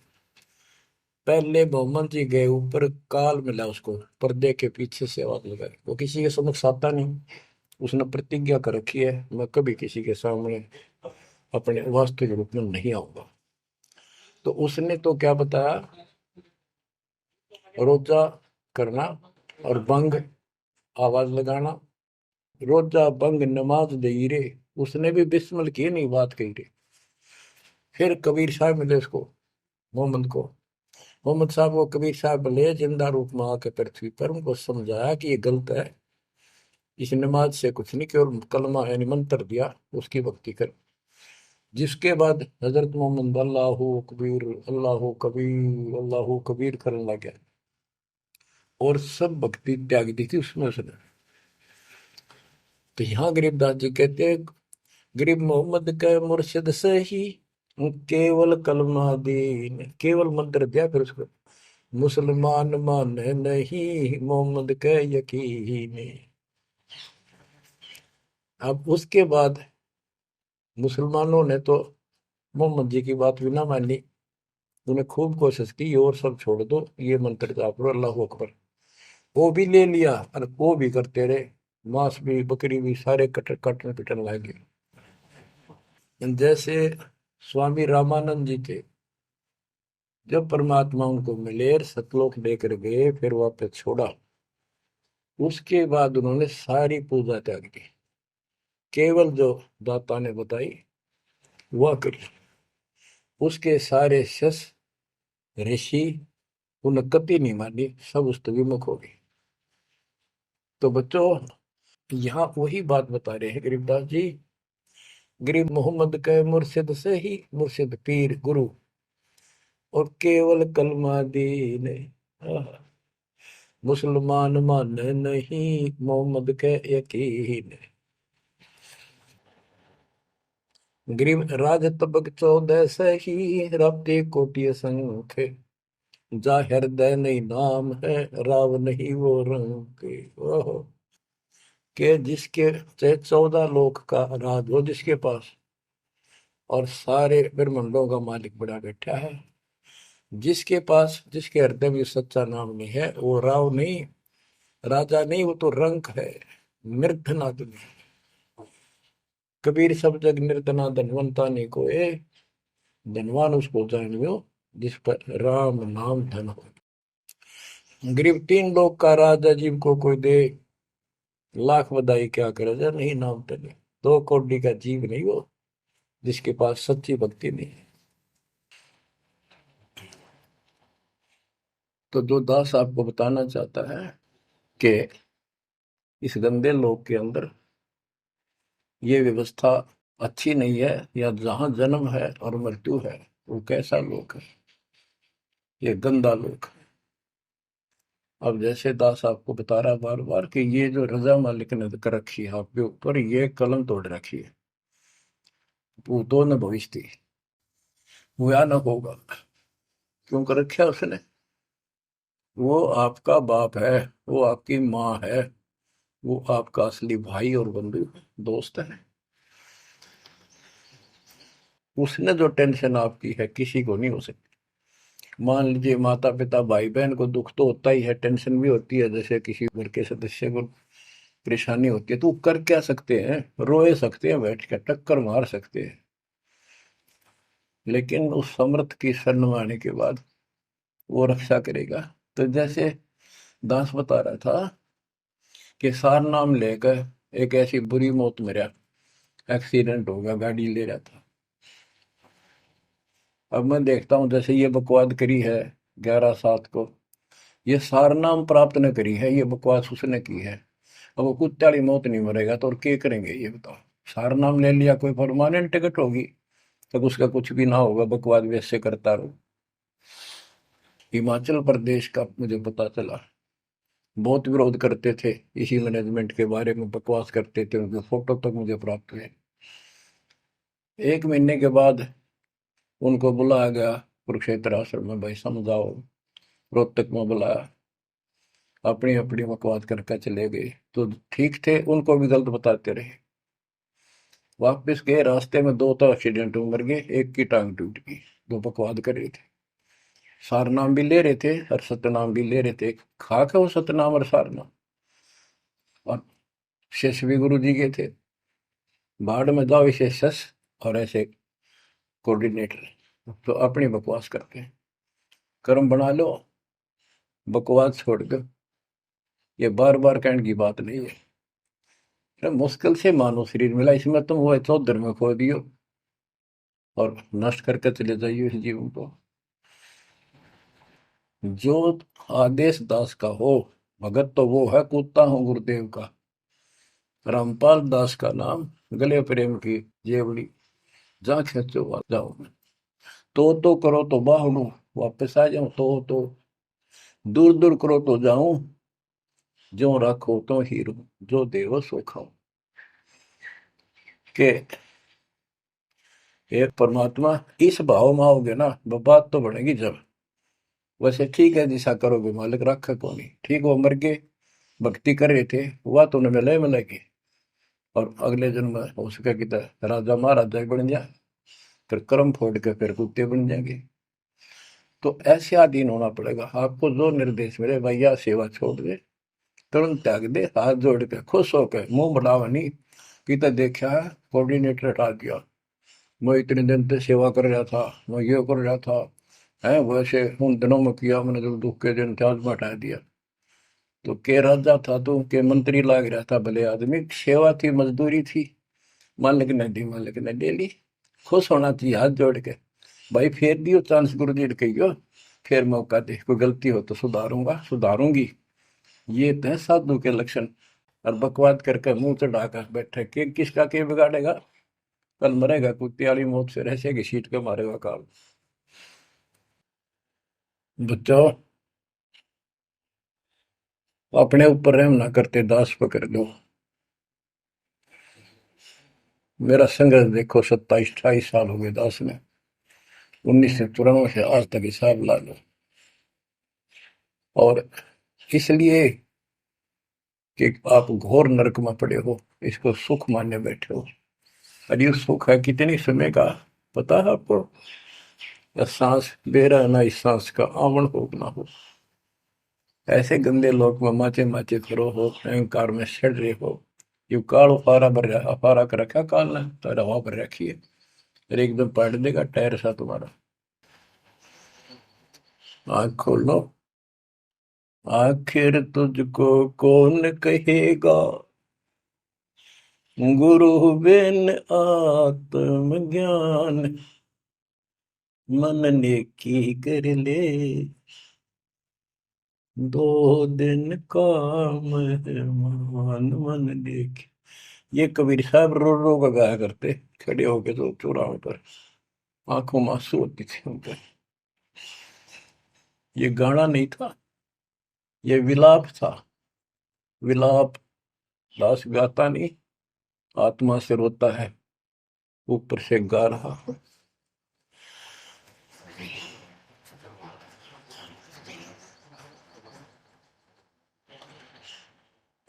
पहले मोहम्मद जी गए ऊपर, काल मिला उसको, पर्दे के पीछे से आवाज लगाई, वो किसी के समक्ष आता नहीं, उसने प्रतिज्ञा कर रखी है मैं कभी किसी के सामने अपने वास्तविक रूप में नहीं आऊंगा। तो उसने तो क्या बताया, रोजा करना और बंग आवाज लगाना, रोजा बंग नमाज दे रे, उसने भी बिस्मिल की नहीं बात कही रे। फिर कबीर साहब मिले उसको, मोहम्मद को, मोहम्मद साहब को कबीर साहब ले जिंदा रूप में आके पृथ्वी पर उनको समझाया कि ये गलत है, इस नमाज से कुछ नहीं, केवल कलमा यानी मंत्र दिया, उसकी भक्ति कर। जिसके बाद हजरत मोहम्मद अल्लाह कबीर अल्लाह कबीर करने लग गया और सब भक्ति त्याग दी थी उसमें उसने। तो यहाँ गरीबदास जी कहते हैं, गरीब मोहम्मद के मुर्शिद से ही केवल कलमा दीन, केवल मंत्र दिया, फिर उसको मुसलमान माने नहीं मोहम्मद के यकीन। अब उसके बाद मुसलमानों ने तो मोहम्मद जी की बात भी ना मानी, उन्हें खूब कोशिश की और सब छोड़ दो, ये मंत्र जाप करो अल्लाह अकबर, वो भी ले लिया और वो भी करते रहे, मांस भी बकरी भी सारे कटन पिटन लगे। जैसे स्वामी रामानंद जी थे, जब परमात्मा उनको मिले सतलोक लेकर गए फिर वापस छोड़ा, उसके बाद उन्होंने सारी पूजा त्याग दी, केवल जो दाता ने बताई वह करी। उसके सारे शस ऋषि उन्हें कति नहीं मानी, सब उस विमुख हो गए। तो बच्चों यहाँ वही बात बता रहे हैं गरीबदास जी, गरीब मोहम्मद के मुर्शिद से ही, मुर्शिद पीर गुरु, और केवल कलमा दीन, मुसलमान माने नहीं मोहम्मद के यकीन। गरीब राज तबक 14 से ही, राप्ती कोटि संख, जा हृदय नहीं नाम है, राव नहीं वो रंग के। ओहो, के जिसके चाहे 14 लोक का राज हो जिसके पास, और सारे ब्रह्मांडों का मालिक बड़ा बैठा है, जिसके पास, जिसके हृदय में सच्चा नाम नहीं है, वो राव नहीं, राजा नहीं, वो तो रंक है, निर्धन आदमी। कबीर सब जग निर्धना धनवंता नहीं कोई, धनवान उसको जानियो जिस पर राम नाम धन हो। गरीब 3 लोग का राजा जीव को कोई दे, लाख बधाई क्या करे जा नहीं नाम धने। 2 कौड़ी का जीव नहीं वो, जिसके पास सच्ची भक्ति नहीं है। तो जो दास आपको बताना चाहता है कि इस गंदे लोक के अंदर ये व्यवस्था अच्छी नहीं है, या जहां जन्म है और मृत्यु है वो कैसा लोक है, ये गंदा लोक है। अब जैसे दास आपको बता रहा बार बार कि ये जो रजा मालिक ने कर रखी है आपके ऊपर, ये कलम तोड़ रखी है, भूतों ने भविष्य थी, हुआ न होगा, क्यों कर रखा उसने, वो आपका बाप है, वो आपकी माँ है, वो आपका असली भाई और बंधु दोस्त है। उसने जो टेंशन आपकी है किसी को नहीं हो सकती। मान लीजिए माता पिता भाई बहन को दुख तो होता ही है, टेंशन भी होती है, जैसे किसी घर के सदस्य को परेशानी होती है, तो वो कर क्या सकते हैं, रोए सकते हैं, बैठ कर टक्कर मार सकते हैं, लेकिन उस समर्थ की शरण में आने के बाद वो रक्षा करेगा। तो जैसे दास बता रहा था कि सार नाम लेकर एक ऐसी बुरी मौत मरा, एक्सीडेंट हो गया, गाड़ी ले रहा था। अब मैं देखता हूँ जैसे ये बकवाद करी है 11/7 को, ये सारनाम प्राप्त न करी है, ये बकवास उसने की है। अब वो कुत्ते वाली मौत नहीं मरेगा तो और क्या करेंगे ये बताओ। सारनाम ले लिया, कोई परमानेंट टिकट होगी, तब उसका कुछ भी ना होगा, बकवाद वैसे करता रहो। हिमाचल प्रदेश का मुझे पता चला, बहुत विरोध करते थे इसी मैनेजमेंट के बारे में, बकवास करते थे, उनके फोटो तक मुझे प्राप्त हुए। 1 महीने के बाद उनको बुलाया गया कुरुक्षेत्र आश्रम में, भाई समझाओ। रोहतक में बुलाया, अपनी अपनी बकवास करके चले गए। तो ठीक थे, उनको भी गलत बताते रहे। वापस गए, रास्ते में 2 तो एक्सीडेंट में मर गए, एक की टांग टूट गई। दो बकवाद कर रहे थे, सारनाम भी ले रहे थे और सतनाम भी ले रहे थे, खा के वो सतनाम और सारनाम। और शिष्य भी गुरु जी के थे, भाड़ में जाओ इसे शस और ऐसे कोऑर्डिनेटर, तो अपनी बकवास करते हैं। कर्म बना लो, बकवास छोड़ दो, ये बार बार कहने की बात नहीं है। तो मुश्किल से मानो शरीर मिला, इसमें तुम वो चौधर में खो दियो और नष्ट करके चले जाइए इस जीवन को। जो आदेश दास का हो, भगत तो वो है, कूदता हूँ गुरुदेव का। रामपाल दास का नाम, गले प्रेम की जेवड़ी, जा खेचो जाओ। तो करो तो बाहू, वापस आ जाऊं तो दूर दूर करो तो जाऊं, जो रखो तो हीरो, जो देवो सो खाओ। के एक परमात्मा इस भाव में आओगे ना, बात तो बढ़ेगी जब। वैसे ठीक है, दिशा करोगे मालिक रखा को नहीं, ठीक वो मर गए, भक्ति कर रहे थे, हुआ तो उन्हें मिले मिलेगी, और अगले जन्म में हो सके कि राजा महाराजा ही बन जाए, फिर कर्म फोड़ के फिर कुत्ते बन जाएंगे। तो ऐसे अधीन होना पड़ेगा आपको, जो निर्देश मिले, भैया सेवा छोड़ दे, तुरंत त्याग दे, हाथ जोड़ के खुश होकर, मुंह बढ़ावा नहीं कि तो देखा है कोऑर्डिनेटर हटा दिया, मैं इतने दिन से सेवा कर रहा था, मैं ये कर रहा था, है वैसे उन दिनों में किया मैंने, जो दुख के दिन थे आज में हटा दिया। तो के राजा था तो के मंत्री लाग रहा था, भले आदमी, सेवा थी, मजदूरी थी, मालिक ने दी, मालिक ने ले ली। खुश होना चाहिए हाथ जोड़ के, भाई फेर दियो चांस, गुरु जी ने कहियो, फिर मौका दे, कोई गलती हो तो सुधारूंगा सुधारूंगी। ये तो है साधु के लक्षण। और बकवाद करके मुंह चढ़ा कर बैठे, के किसका के बिगाड़ेगा, कल मरेगा कुत्ते वाली मौत से, ऐसे घसीट के मारेगा काल। बच्चों, अपने ऊपर रहम ना करते, दास पकड़ लो। मेरा संघर्ष देखो, 27-28 साल हो गए दास में, 1994 से आज तक हिसाब ला लो। और इसलिए कि आप घोर नरक में पड़े हो, इसको सुख मानने बैठे हो। अरे ये सुख है कितनी समय का, पता है आपको? या सांस दे रहा है ना, इस सांस का आवरण हो ना हो। ऐसे गंदे लोग में माचे माचे खड़ो हो, अहंकार में सड़ रहे हो। यू काल अपारा भर, अपारा कर रखा काल ने, तो हवा भर रखी है, फिर एकदम पलट देगा टायर सा तुम्हारा। आँख खोल लो, आखिर तुझको कौन कहेगा, गुरु बिन आत्मज्ञान, मन ने की कर ले, 2 दिन का मेहमान, मन ने की। ये कबीर साहब रो रो का गाया करते, खड़े होके तो चौराहों पर, आंखों में आंसू होती थी उनके। ये गाना नहीं था, ये विलाप था। विलाप दास गाता नहीं, आत्मा से रोता है, ऊपर से गा रहा।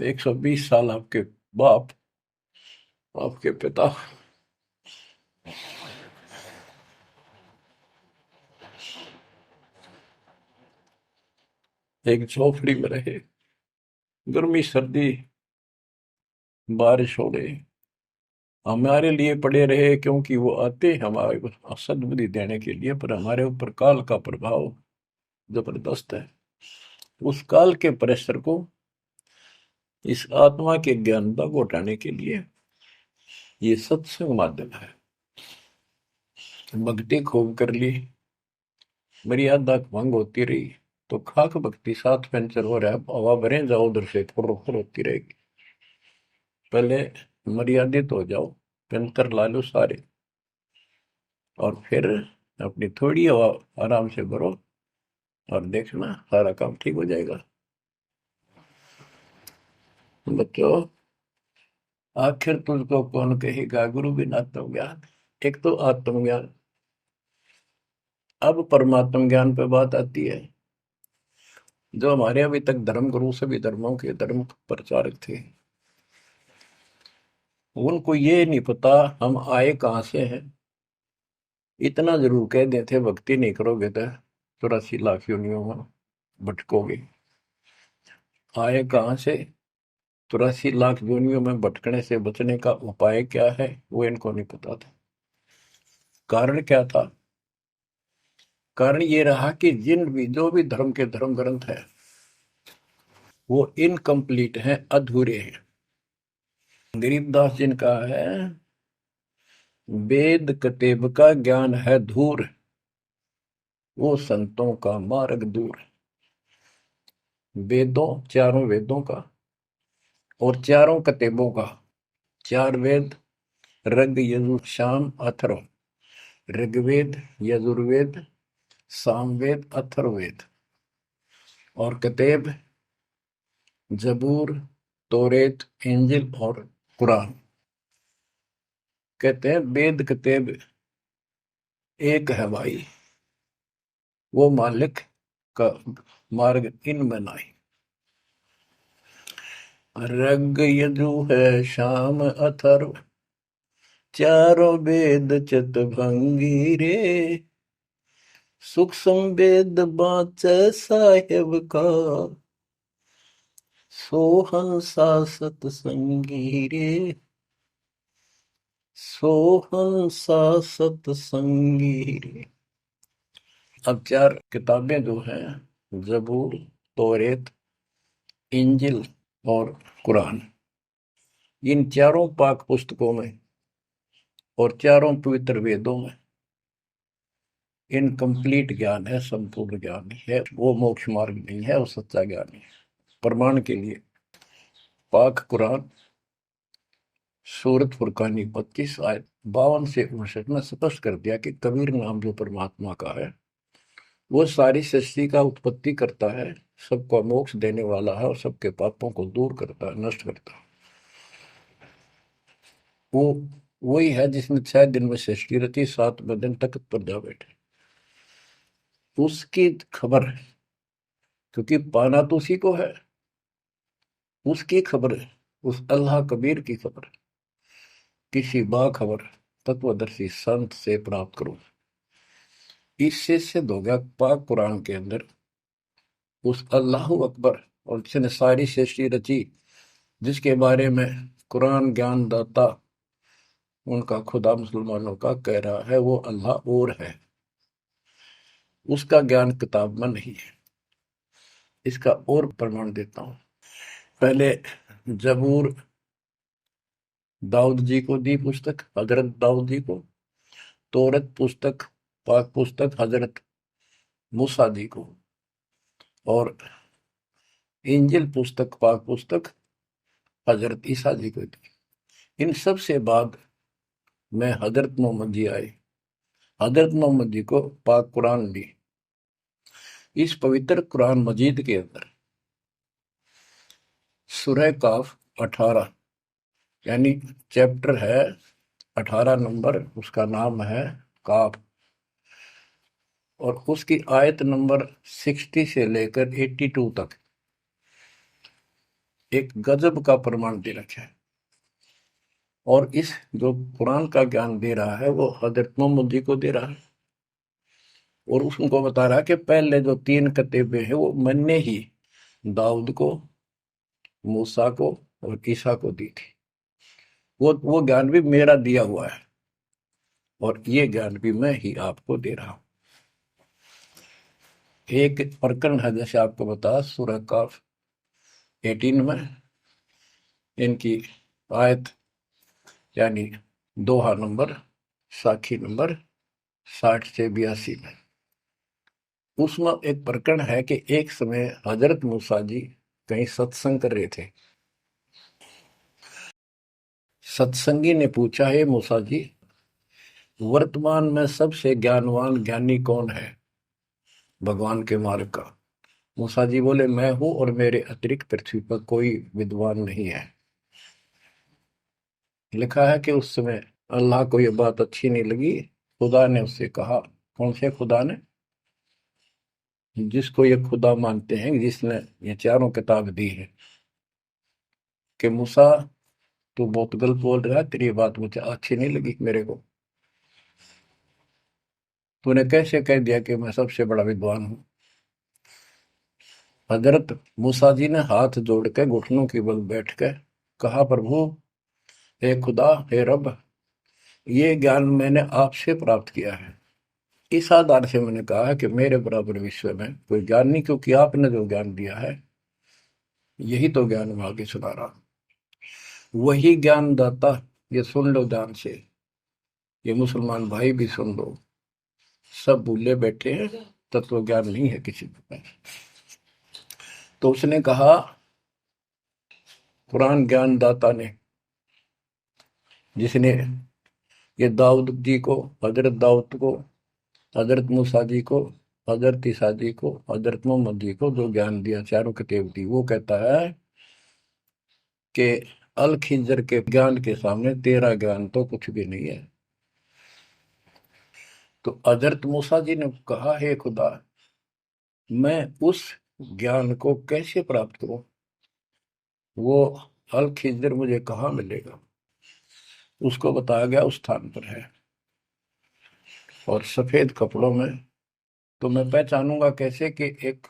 120 साल आपके बाप, आपके पिता, एक झोपड़ी में रहे, गर्मी सर्दी बारिश हो गई, हमारे लिए पड़े रहे, क्योंकि वो आते हमारे को सद्बुद्धि देने के लिए, पर हमारे ऊपर काल का प्रभाव जबरदस्त है। उस काल के प्रेशर को इस आत्मा के ज्ञानता को उठाने के लिए ये सत्संग माध्यम है। भक्ति खूब कर ली, मर्यादा भंग होती रही तो खाक भक्ति साथ पंचर हो रहा है, हवा भरे जाओ उधर से फुर फुर होती रहेगी। पहले मर्यादित हो जाओ, पंचर ला लो सारे, और फिर अपनी थोड़ी हवा आराम से भरो और देखना सारा काम ठीक हो जाएगा। बच्चों, आखिर तुझको कौन कहेगा गुरु बिन आत्मज्ञान। एक तो आत्मज्ञान, अब परमात्म ज्ञान पे बात आती है। जो हमारे अभी तक धर्म गुरु सभी धर्मों के धर्म प्रचारक थे, उनको ये नहीं पता हम आए कहां से हैं। इतना जरूर कह देते भक्ति नहीं करोगे तो 84 लाख योनियों में भटकोगे। आए कहां से, 84 लाख योनियों में भटकने से बचने का उपाय क्या है, वो इनको नहीं पता था। कारण क्या था? कारण ये रहा कि जो भी धर्म के धर्म ग्रंथ है वो इनकम्प्लीट हैं, अधूरे हैं। गरीबदास जिनका है, वेद कतेब का ज्ञान है धूर, वो संतों का मार्ग दूर। वेदों, चारों वेदों का और चारों कतेबों का, 4 वेद ऋग यजुर शाम अथर्व, ऋग्वेद यजुर्वेद सामवेद अथर्ववेद, और कतेब जबूर तोरेत इंजिल और कुरान। कहते हैं वेद कतेब एक है भाई, वो मालिक का मार्ग इनमें नहीं। ऋग यजु है शाम अथर्व, चारों वेद चितभंगी रे, सूक्ष्म वेद बाँचै साहेब का, सोहंसा सतसंगी रे, सोहंसा सतसंगी रे। अब 4 किताबें जो हैं, जबूर तौरेत इंजिल और कुरान, इन चारों पाक पुस्तकों में और चारों पवित्र वेदों में इनकम्प्लीट ज्ञान है, संपूर्ण ज्ञान है, वो मोक्ष मार्ग नहीं है, वो सच्चा ज्ञान है। प्रमाण के लिए पाक कुरान सूरत फुरकानी 25 आयत 52 से 59 में स्पष्ट कर दिया कि कबीर नाम जो परमात्मा का है वो सारी सृष्टि का उत्पत्ति करता है, सबको मोक्ष देने वाला है और सबके पापों को दूर करता है, नष्ट करता है। वो वही है जिसने 6 दिन में सृष्टि रची, 7वें दिन तख्त पर जा बैठे। उसकी खबर है, क्योंकि पाना तो उसी को है, उसकी खबर है, उस अल्लाह कबीर की खबर है। किसी बाखबर तत्वदर्शी संत से प्राप्त करो। इससे सिद्ध हो गया पाक कुरान के अंदर उस अल्लाह अकबर और जिसने सारी सृष्टि रची, जिसके बारे में कुरान ज्ञान दाता उनका खुदा मुसलमानों का कह रहा है वो अल्लाह और है, उसका ज्ञान किताब में नहीं है। इसका और प्रमाण देता हूं। पहले जबूर दाऊद जी को दी पुस्तक, हजरत दाऊद जी को। तौरत पुस्तक, पाक पुस्तक हजरत मूसा जी को। और इंजिल पुस्तक, पाक पुस्तक हजरत ईसा जी को दी। इन सब से बाद में हजरत मोहम्मद जी आए, हजरत मोहम्मद जी को पाक कुरान दी। इस पवित्र कुरान मजीद के अंदर सूरह काफ 18 यानी चैप्टर है 18 नंबर, उसका नाम है काफ, और उसकी आयत नंबर 60 से लेकर 82 तक एक गजब का प्रमाण दे रखा है। और इस जो कुरान का ज्ञान दे रहा है वो हजरत मोहम्मद जी को दे रहा है, और उसको बता रहा है कि पहले जो 3 कतीबे हैं वो मैंने ही दाऊद को, मूसा को और ईसा को दी थी। वो ज्ञान भी मेरा दिया हुआ है, और ये ज्ञान भी मैं ही आपको दे रहा हूं। एक प्रकरण है, जैसे आपको बता सूरह काफ 18 में इनकी आयत यानी दोहा नंबर साखी नंबर 60 से 82 में। उसमें एक प्रकरण है कि एक समय हजरत मूसा जी कहीं सत्संग कर रहे थे। सत्संगी ने पूछा, है मूसा जी, वर्तमान में सबसे ज्ञानवान ज्ञानी कौन है भगवान के मार्ग का? मूसा जी बोले, मैं हूं और मेरे अतिरिक्त पृथ्वी पर कोई विद्वान नहीं है। लिखा है कि उस समय अल्लाह को यह बात अच्छी नहीं लगी। खुदा ने उससे कहा, कौन से खुदा ने? जिसको ये खुदा मानते हैं, जिसने ये चारों किताब दी है, कि मूसा तू बहुत गलत बोल रहा है, तेरी बात मुझे अच्छी नहीं लगी। मेरे को तूने कैसे कह दिया कि मैं सबसे बड़ा विद्वान हूं? हजरत मूसा जी ने हाथ जोड़ के घुटनों की बल बैठ के कहा, प्रभु, हे खुदा, हे रब, ये ज्ञान मैंने आपसे प्राप्त किया है। इस आधार से मैंने कहा है कि मेरे बराबर विश्व में कोई ज्ञान नहीं, क्योंकि आपने जो ज्ञान दिया है यही तो ज्ञान मैं आगे सुना रहा हूं। वही ज्ञान दाता, ये सुन लो ध्यान से, ये मुसलमान भाई भी सुन लो, सब भूले बैठे हैं, तत्व ज्ञान नहीं है किसी के पास। तो उसने कहा, कुरान ज्ञान दाता ने, जिसने ये दाऊद जी को, हजरत दाऊद को, हजरत मूसा जी को, हजरत ईसा जी को, हजरत मोहम्मद जी को जो ज्ञान दिया, चारों किताब दी, वो कहता है कि अल खिंजर के ज्ञान के सामने तेरा ज्ञान तो कुछ भी नहीं है। तो हजरत मूसा जी ने कहा, हे खुदा, मैं उस ज्ञान को कैसे प्राप्त करूं? वो अल खिंजर मुझे कहाँ मिलेगा? उसको बताया गया उस स्थान पर है, और सफेद कपड़ों में। तो मैं पहचानूंगा कैसे कि एक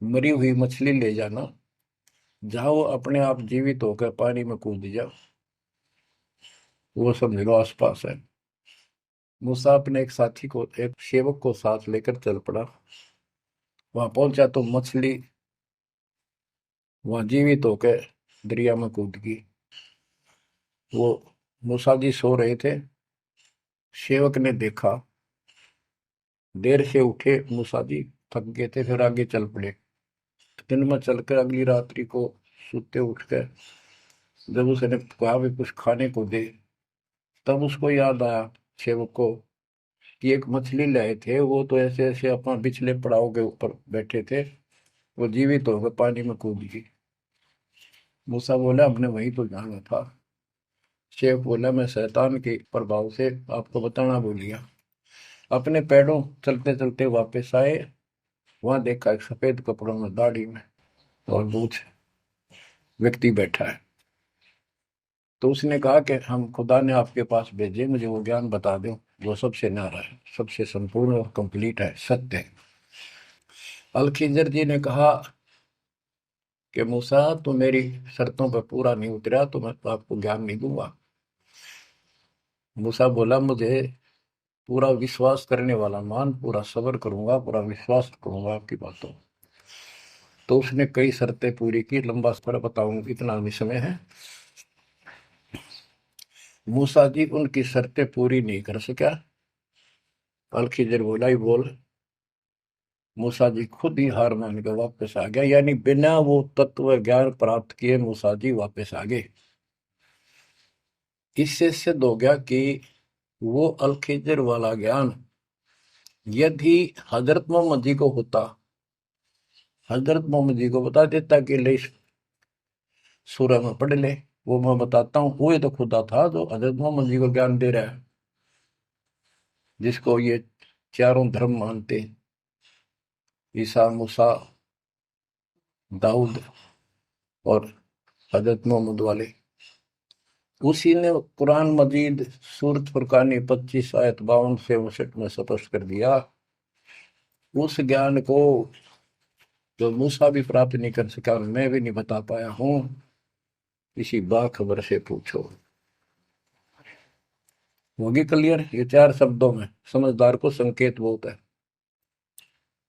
मरी हुई मछली ले जाना, जहां वो अपने आप जीवित होकर पानी में कूद जाओ, वो समझ लो आसपास है। मूसा अपने एक साथी को, एक सेवक को साथ लेकर चल पड़ा। वहां पहुंचा तो मछली वहां जीवित होकर दरिया में कूद गई। वो मूसा जी सो रहे थे। सेवक ने देखा, देर से उठे मूसा जी, थक गए थे, फिर आगे चल पड़े। दिन में चलकर अगली रात्रि को सुते उठकर जब उसने कहा भी कुछ खाने को दे, तब उसको याद आया सेवक को कि एक मछली लाए थे, वो तो ऐसे ऐसे अपना पिछले पड़ाव के ऊपर बैठे थे, वो जीवित होकर पानी में कूद गई। मूसा बोला, हमने वही तो जाना था। शेख बोला, मैं शैतान के प्रभाव से आपको बताना भूल गया। अपने पैरों चलते चलते वापस आए। वहां देखा एक सफेद कपड़ों में, दाढ़ी में और मूछ व्यक्ति बैठा है। तो उसने कहा कि हम खुदा ने आपके पास भेजे, मुझे वो ज्ञान बता दो जो सबसे न्यारा है, सबसे संपूर्ण और कंप्लीट है, सत्य है। अल खिजर जी ने कहा कि मूसा, तो मेरी शर्तों पर पूरा नहीं उतरा तो मैं तो आपको ज्ञान नहीं दूंगा। मूसा बोला, मुझे पूरा विश्वास करने वाला मान, पूरा सब्र करूंगा, पूरा विश्वास करूंगा आपकी बातों। तो उसने कई शर्तें पूरी की, लंबा सफर बताऊंगा, इतना भी समय है। मूसा जी उनकी शर्तें पूरी नहीं कर सका। अल खिजर बोला, ही बोल। मूसा जी खुद ही हार मान के वापस आ गया, यानी बिना वो तत्व ज्ञान प्राप्त किए मूसा जी वापस आ गए। इससे सिद्ध हो गया कि वो अल खिजर वाला ज्ञान यदि हजरत मोहम्मद जी को होता, हजरत मोहम्मद जी को बता देता कि ले सूरह में पढ़ ले, वो मैं बताता हूँ, वो ये तो खुदा था जो हजरत मोहम्मद जी को ज्ञान दे रहा है, जिसको ये चारों धर्म मानते, ईसा, मूसा, दाऊद और हजरत मोहम्मद वाले। उसी ने कुरान मजीद सूरत फुरकानी 25 आयत 52 से 59 में स्पष्ट कर दिया। उस ज्ञान को जो मूसा भी प्राप्त नहीं कर सका, मैं भी नहीं बता पाया हूं, किसी बाखबर से पूछो। होगी क्लियर? ये 4 शब्दों में समझदार को संकेत बहुत है।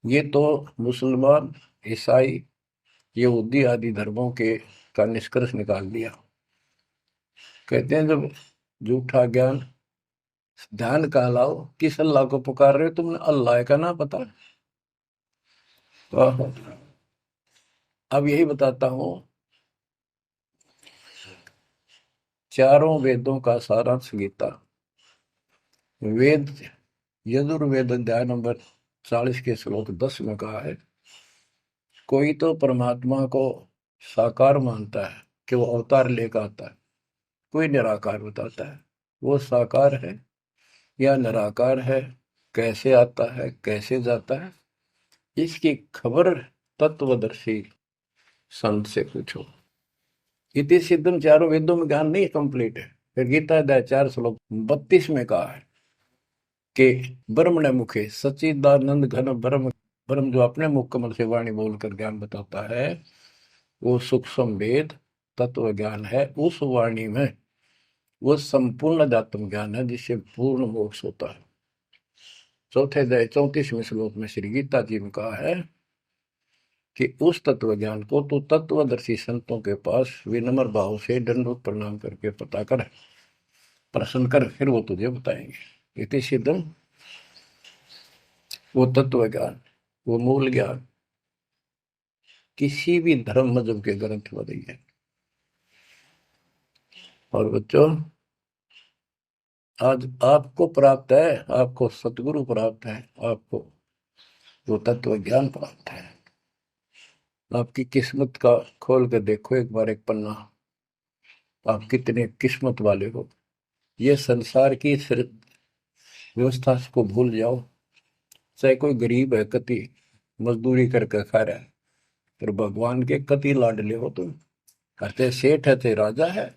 ये तो मुसलमान, ईसाई, यहूदी आदि धर्मों के का निष्कर्ष निकाल दिया। कहते हैं जब झूठा ज्ञान, ध्यान का लाओ, किस अल्लाह को पुकार रहे हो तुमने? अल्लाह का ना पता। अब यही बताता हूं, चारों वेदों का सारांश गीता। वेद यजुर्वेद अध्याय नंबर 40 के श्लोक 10 में कहा है, कोई तो परमात्मा को साकार मानता है कि वो अवतार लेकर आता है, कोई निराकार बताता है। वो साकार है या निराकार है, कैसे आता है कैसे जाता है, इसकी खबर तत्वदर्शी संत से पूछो। इति सिद्धम, चारों वेदों में ज्ञान नहीं कंप्लीट है। फिर गीता अध्याय 4 श्लोक 32 में कहा है कि ब्रह्मण मुखे सच्चिदानंद घन ब्रह्म, ब्रह्म जो अपने मुख कमल से वाणी बोलकर ज्ञान बताता है, वो सूक्ष्म वेद तत्व ज्ञान है। उस वाणी में वो संपूर्ण अध्यात्म ज्ञान है जिससे पूर्ण मोक्ष होता है। चौथे अध्याय 34वें श्लोक में श्री गीता जी ने कहा है कि उस तत्व ज्ञान को तो तत्वदर्शी संतों के पास विनम्र भाव से दंडवत प्रणाम करके पता कर, प्रश्न कर, फिर वो तुझे बताएंगे। इति सिद्धम, वो तत्व ज्ञान, वो मूल ज्ञान किसी भी धर्म मजहब के ग्रंथ में नहीं है। और बच्चों, आज आपको प्राप्त है, आपको सतगुरु प्राप्त है, आपको वो तत्व ज्ञान प्राप्त है। आपकी किस्मत का खोल कर देखो एक बार, एक पन्ना, आप कितने किस्मत वाले हो। ये संसार की व्यवस्था को भूल जाओ। चाहे कोई गरीब है, कति मजदूरी करके खा रहा है, पर भगवान के कति लाडले हो तुम। कहते सेठ है, थे राजा है,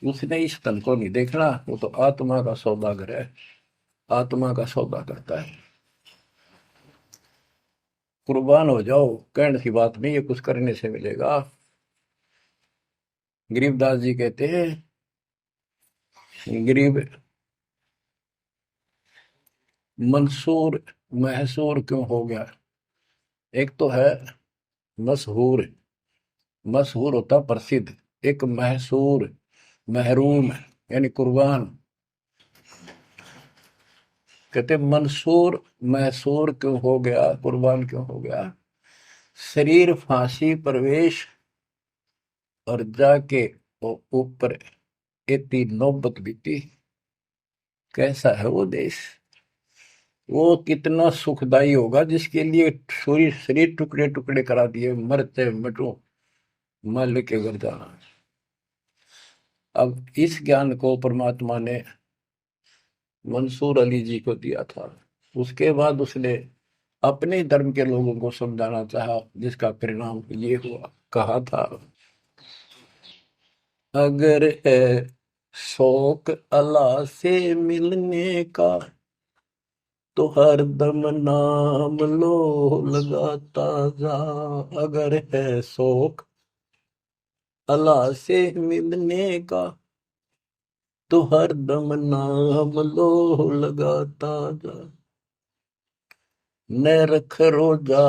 उसने इस तन को नहीं देखना, वो तो आत्मा का सौदागर है, आत्मा का सौदा करता है। कुर्बान हो जाओ, कहने की बात नहीं, ये कुछ करने से मिलेगा। गरीबदास जी कहते हैं, गरीब मंसूर महसूर क्यों हो गया? एक तो है मशहूर, मशहूर होता प्रसिद्ध, एक महसूर महरूम यानी कुर्बान। कहते मंसूर महसूर क्यों हो गया, कुर्बान क्यों हो गया? शरीर फांसी प्रवेश और जाके ऊपर इतनी नौबत बीती। कैसा है वो देश, वो कितना सुखदाई होगा जिसके लिए शरीर शरीर टुकड़े टुकड़े करा दिए, मरते मटो मल के घर जाना। अब इस ज्ञान को परमात्मा ने मंसूर अली जी को दिया था। उसके बाद उसने अपने धर्म के लोगों को समझाना चाहा, जिसका परिणाम ये हुआ। कहा था, अगर है शौक अल्लाह से मिलने का तो हर दम नाम लो लगाता जा। अगर है शौक अल्लाह से मिलने का तो हर दम नाम लो लगाता जा। न रख रोजा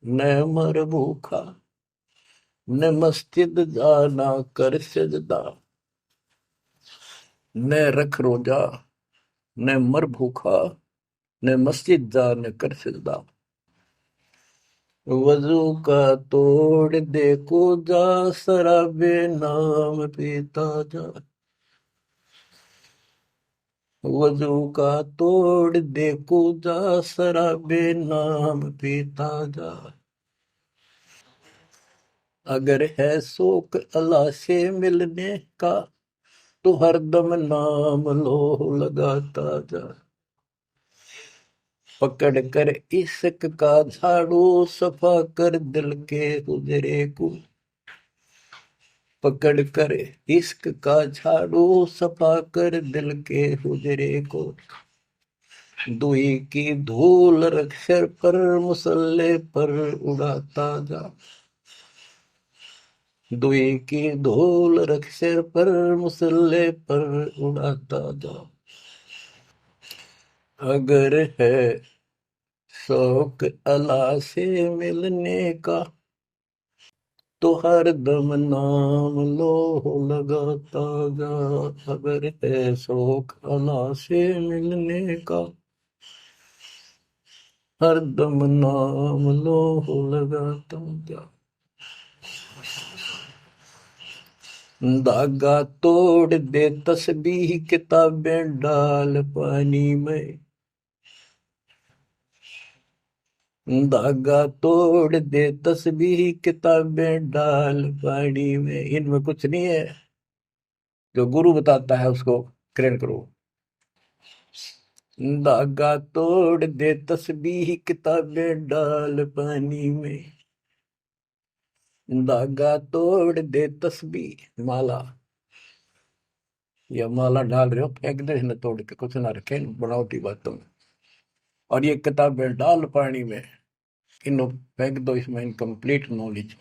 न मर भूखा, न मस्जिद जाना कर सजदा। न रख रोजा न मर भूखा, न मस्जिद जा न कर सजदा। वजू का तोड़ दे को जा, शराबे नाम पीता जा। वजू का तोड़ दे को जा, शराबे नाम पीता जा। अगर है शौक अल्लाह से मिलने का तो हरदम नाम लो लगाता जा। पकड़ कर इश्क का झाड़ू, सफा कर दिल के हुजरे को। पकड़ कर इश्क का झाड़ू, सफा कर दिल के हुजरे को। दुई की धूल रख सिर पर, मुसल्ले पर उड़ाता जा। दुई की धूल रख सिर पर, मुसल्ले पर उड़ाता जा। अगर है शौक अल्लाह से मिलने का तो हर दम नाम लो लगाता जा, अगर है शौक अल्लाह से मिलने का, हर दम नाम लो लगाता जा। धागा तोड़ दे तस्बीह किताबें डाल पानी में, धागा तोड़ दे तस्बीह किताबें डाल पानी में। इनमें कुछ नहीं है, जो गुरु बताता है उसको ग्रहण करो। धागा तोड़ दे तस्बीह किताबें डाल पानी में, धागा तोड़ दे तस्बीह माला, या माला डाल रहे हो फेंक दे न, तोड़ के कुछ ना रखे बनावटी बातों में। और ये किताबें डाल पानी में, इनको फेंक दो इसमें इनकम्प्लीट नॉलेज।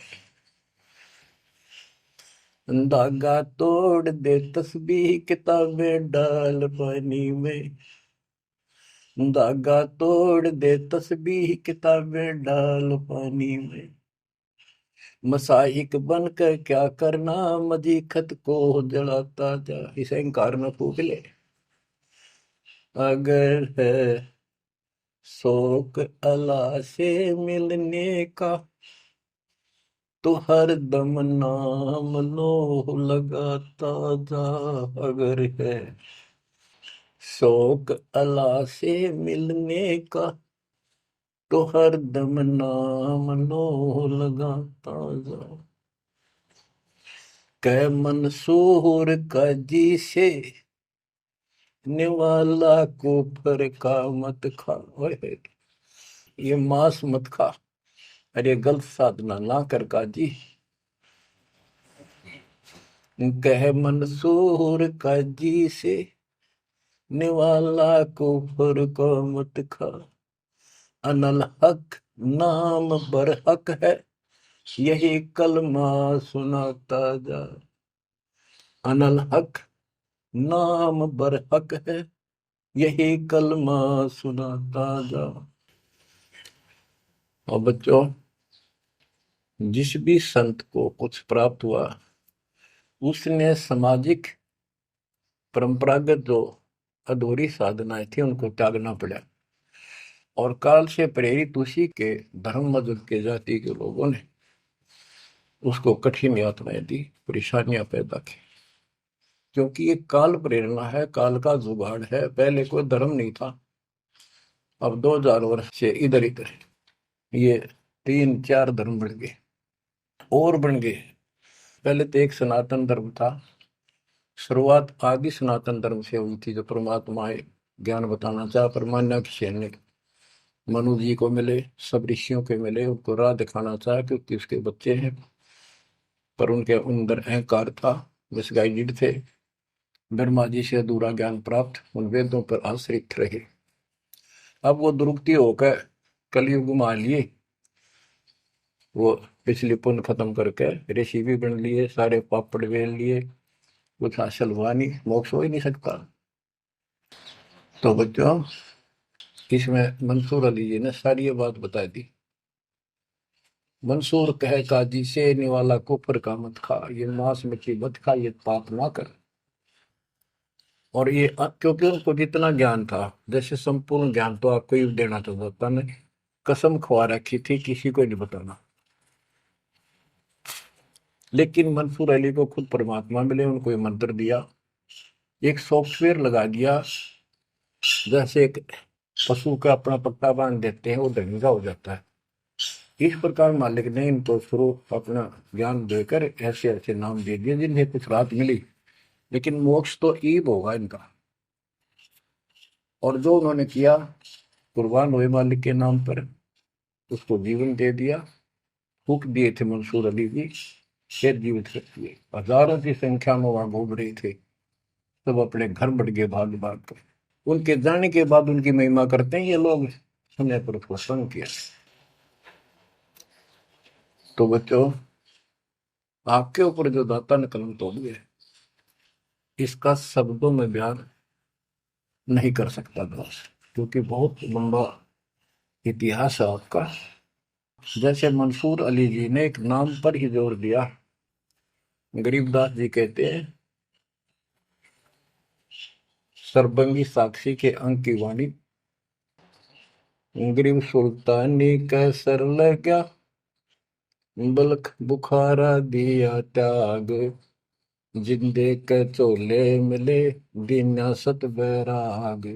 धागा तोड़ दे तस्बीह किताबें डाल पानी में, धागा तोड़ दे तस्बीह किताबें डाल पानी में। मसाइक बनकर क्या करना, मजीखत को जलाता जा। इसे इंकार न फूक ले। अगर है शौक अल्लाह से मिलने का, तो हर दम नाम लो लगाता जा। अगर है शौक अल्लाह से मिलने का, तो हर दम नाम लो लगाता जा। कै मंसूर का जी से निवाला को फर का मत खा। ओए, ये मांस मत खा, अरे गलत साधना ना कर काजी। कह मंसूर का जी से निवाला को फर का मत खा। अनल हक नाम बर हक है, यही कलमा सुनाता जा। अनल हक नाम बर हक है, यही कलमा सुनाता जा। और बच्चों, जिस भी संत को कुछ प्राप्त हुआ, उसने सामाजिक परंपरागत जो अधूरी साधनाएं थी उनको त्यागना पड़ा, और काल से प्रेरित उसी के धर्म मजहब के जाति के लोगों ने उसको कठिन यातनाएं दी, परेशानियां पैदा की। क्योंकि ये काल प्रेरणा है, काल का जुगाड़ है। पहले कोई धर्म नहीं था, अब 2000 वर्ष से इधर इधर ये 3-4 धर्म बढ़ गए और बन गए। पहले तो एक सनातन धर्म था, शुरुआत आदि सनातन धर्म से हुई थी, जो परमात्मा ज्ञान बताना चाहा। परमान्या किसी ने मनु जी को मिले, सब ऋषियों के मिले, उनको राह दिखाना चाहा क्योंकि उसके बच्चे हैं, पर उनके अंदर अहंकार था, मिसगाइडेड थे। ब्रह्मा जी से अधूरा ज्ञान प्राप्त, उन वेदों पर आश्रित रहे। अब वो दुरुक्ति होकर कलयुग में आ लिए, वो पिछली पुण्य खत्म करके ऋषि भी बन लिए, सारे पापड़ बेल लिए, कुछ हासिल हुआ नहीं, मोक्ष हो ही नहीं सकता। तो बच्चों, इसमें मंसूर अली जी ने सारी ये बात बता दी। मंसूर कहे काजी से निवाला कुफर का मत खा, ये मांस मछली मत खा, ये पाप ना कर। और ये क्योंकि उनको जितना ज्ञान था, जैसे संपूर्ण ज्ञान तो आपको ही देना चाहता था ने कसम खवा रखी थी किसी को नहीं बताना। लेकिन मंसूर अली को खुद परमात्मा मिले, उनको ये मंत्र दिया, एक सॉफ्टवेयर लगा दिया, जैसे एक पशु का अपना पट्टा बांध देते हैं, वो ढंगा हो जाता है। इस प्रकार मालिक ने इनको शुरू अपना ज्ञान देकर ऐसे ऐसे नाम दे दिए जिन्हें कुछ राहत मिली, लेकिन मोक्ष तो ईब होगा इनका। और जो उन्होंने किया, कुर्बान हुए मालिक के नाम पर, उसको जीवन दे दिया। फूक दिए थे मंसूर अली जी, फिर जीवित कर दिए। हजारों की संख्या में वहां घूम रहे थे, सब अपने घर बढ़ गए भाग भाग कर। उनके जाने के बाद उनकी महिमा करते हैं ये लोग, हमने पर उसको संग किया। तो बच्चों, आपके ऊपर जो दाता ने कलम तोड़ दिया, इसका शब्दों में बयान नहीं कर सकता दोस्त, क्योंकि बहुत लंबा इतिहास है आपका। जैसे मंसूर अली जी ने एक नाम पर ही जोर दिया। गरीबदास जी कहते हैं, सरबंगी साक्षी के अंक की वाणी, गरीब सुल्तानी का सर लगा, बल्क बुखारा दिया त्याग, जिंदे के चोले मिले, दीना सत बैराग।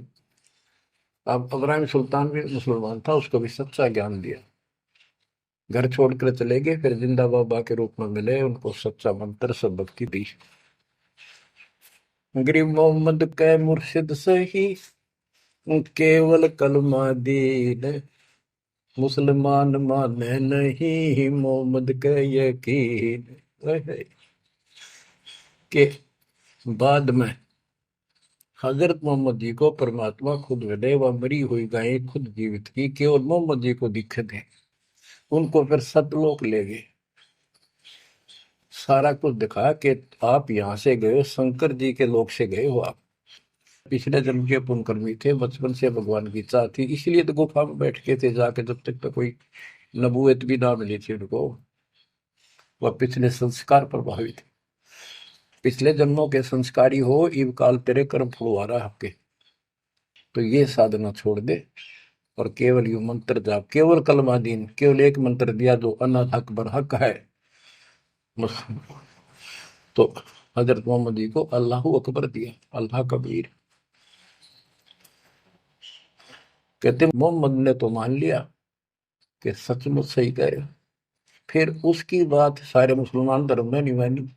अब इब्राहिम सुल्तान भी मुसलमान था, उसको भी सच्चा ज्ञान दिया। घर छोड़कर चले गए, फिर जिंदा बाबा के रूप में मिले, उनको सच्चा मंत्र सब भक्ति दी। गरीब मोहम्मद के मुर्शिद सही, केवल कलमा दीन, मुसलमान माने नहीं, मोहम्मद के यकीन। के बाद में हजरत मोहम्मद जी को परमात्मा खुद मिले, वह मरी हुई गायें खुद जीवित की, केवल मोहम्मद जी को दिखे थे। उनको फिर सतलोक ले गए, सारा कुछ दिखाया कि आप यहाँ से गए हो, शंकर जी के लोक से गए हो आप, पिछले जन्म के पुण्यकर्मी थे, बचपन से भगवान की इच्छा थी, इसलिए तो गुफा में बैठ के थे जाके, जब तक तो कोई नबूवत भी ना मिली थी उनको। वह पिछले संस्कार प्रभावित थे, पिछले जन्मों के संस्कारी हो, इव काल तेरे कर्म फुलवा रहा आपके, तो ये साधना छोड़ दे और केवल यू मंत्र जाप, केवल कलमा दीन, केवल एक मंत्र दिया जो अनाथ हक बर हक है। तो हजरत मोहम्मद जी को अल्लाह अकबर दिया, अल्लाह कबीर। कहते मोहम्मद ने तो मान लिया कि सचमुच सही कहे, फिर उसकी बात सारे मुसलमान धर्म में नहीं मानी,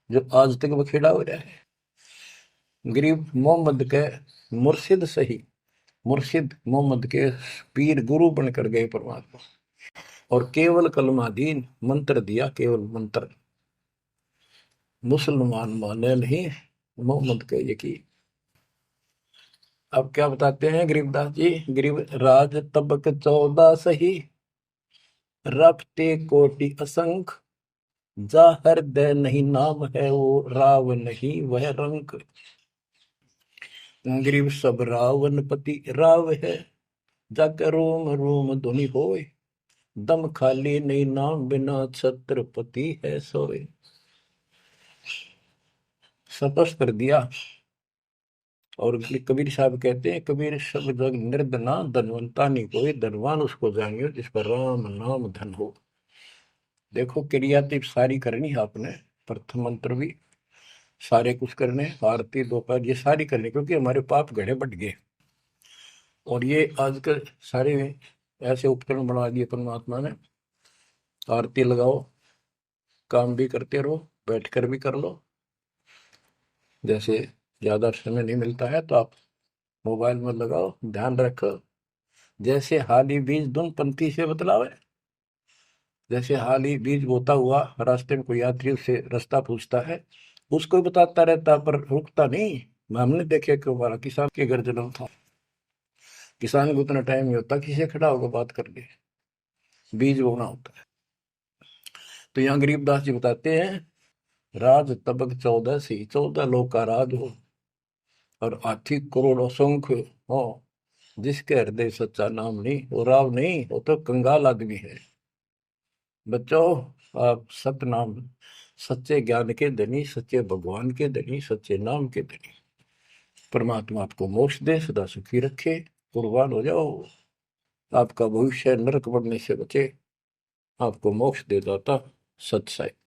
जो आज तक बखेड़ा हो रहा है। गरीब मोहम्मद के मुर्शिद सही, मुर्शिद मोहम्मद के पीर गुरु बनकर गए परमात्मा, और केवल कलमा दीन मंत्र दिया, केवल मंत्र, मुसलमान माने नहीं, मोहम्मद के यकीन। अब क्या बताते हैं गरीबदास जी, गरीब राज तबक 14 सही, रखते कोटि असंख, जा हृदय नहीं नाम है वो, राव नहीं वह रंक। गरीब सब रावण पति राव है, जाकर रोम रोम धुनि होए, दम खाली नहीं नाम बिना छत्रपति है सोए। स्पष्ट कर दिया। और कबीर साहब कहते हैं, कबीर सब जग निर्धना, धनवंता नहीं कोई, धनवान उसको जानियो जिस पर राम नाम धन हो। देखो क्रिया तो सारी करनी है आपने, प्रथम मंत्र भी सारे कुछ करने, आरती दोपहर ये सारी करनी, क्योंकि हमारे पाप घड़े बढ़ गए। और ये आजकल सारे ऐसे उपकरण बना दिए परमात्मा ने, आरती लगाओ, काम भी करते रहो, बैठकर भी कर लो। जैसे ज्यादा समय नहीं मिलता है तो आप मोबाइल में लगाओ, ध्यान रखो। जैसे हाली बीज धुन पंथी से बतलावे, जैसे हाली बीज बोता हुआ रास्ते में कोई यात्री उससे रास्ता पूछता है, उसको बताता रहता पर रुकता नहीं। हमने देखे कि हमारा किसान के घर जन्म था, किसान को उतना टाइम नहीं होता किसी से खड़ा होकर बात कर ले, बीज बोना होता है। तो यहाँ गरीबदास जी बताते हैं, राज तबक 14 सी, 14 लोग का राज हो, और हाथी करोड़ असंख्य हो, जिसके हृदय सच्चा नाम नहीं, वो राव नहीं, वो तो कंगाल आदमी है। बच्चों, आप सतनाम, सच्चे ज्ञान के धनी, सच्चे भगवान के धनी, सच्चे नाम के धनी, परमात्मा आपको मोक्ष दे, सदा सुखी रखे, कुर्बान हो जाओ, आपका भविष्य नरक बढ़ने से बचे, आपको मोक्ष दे दाता सत साई।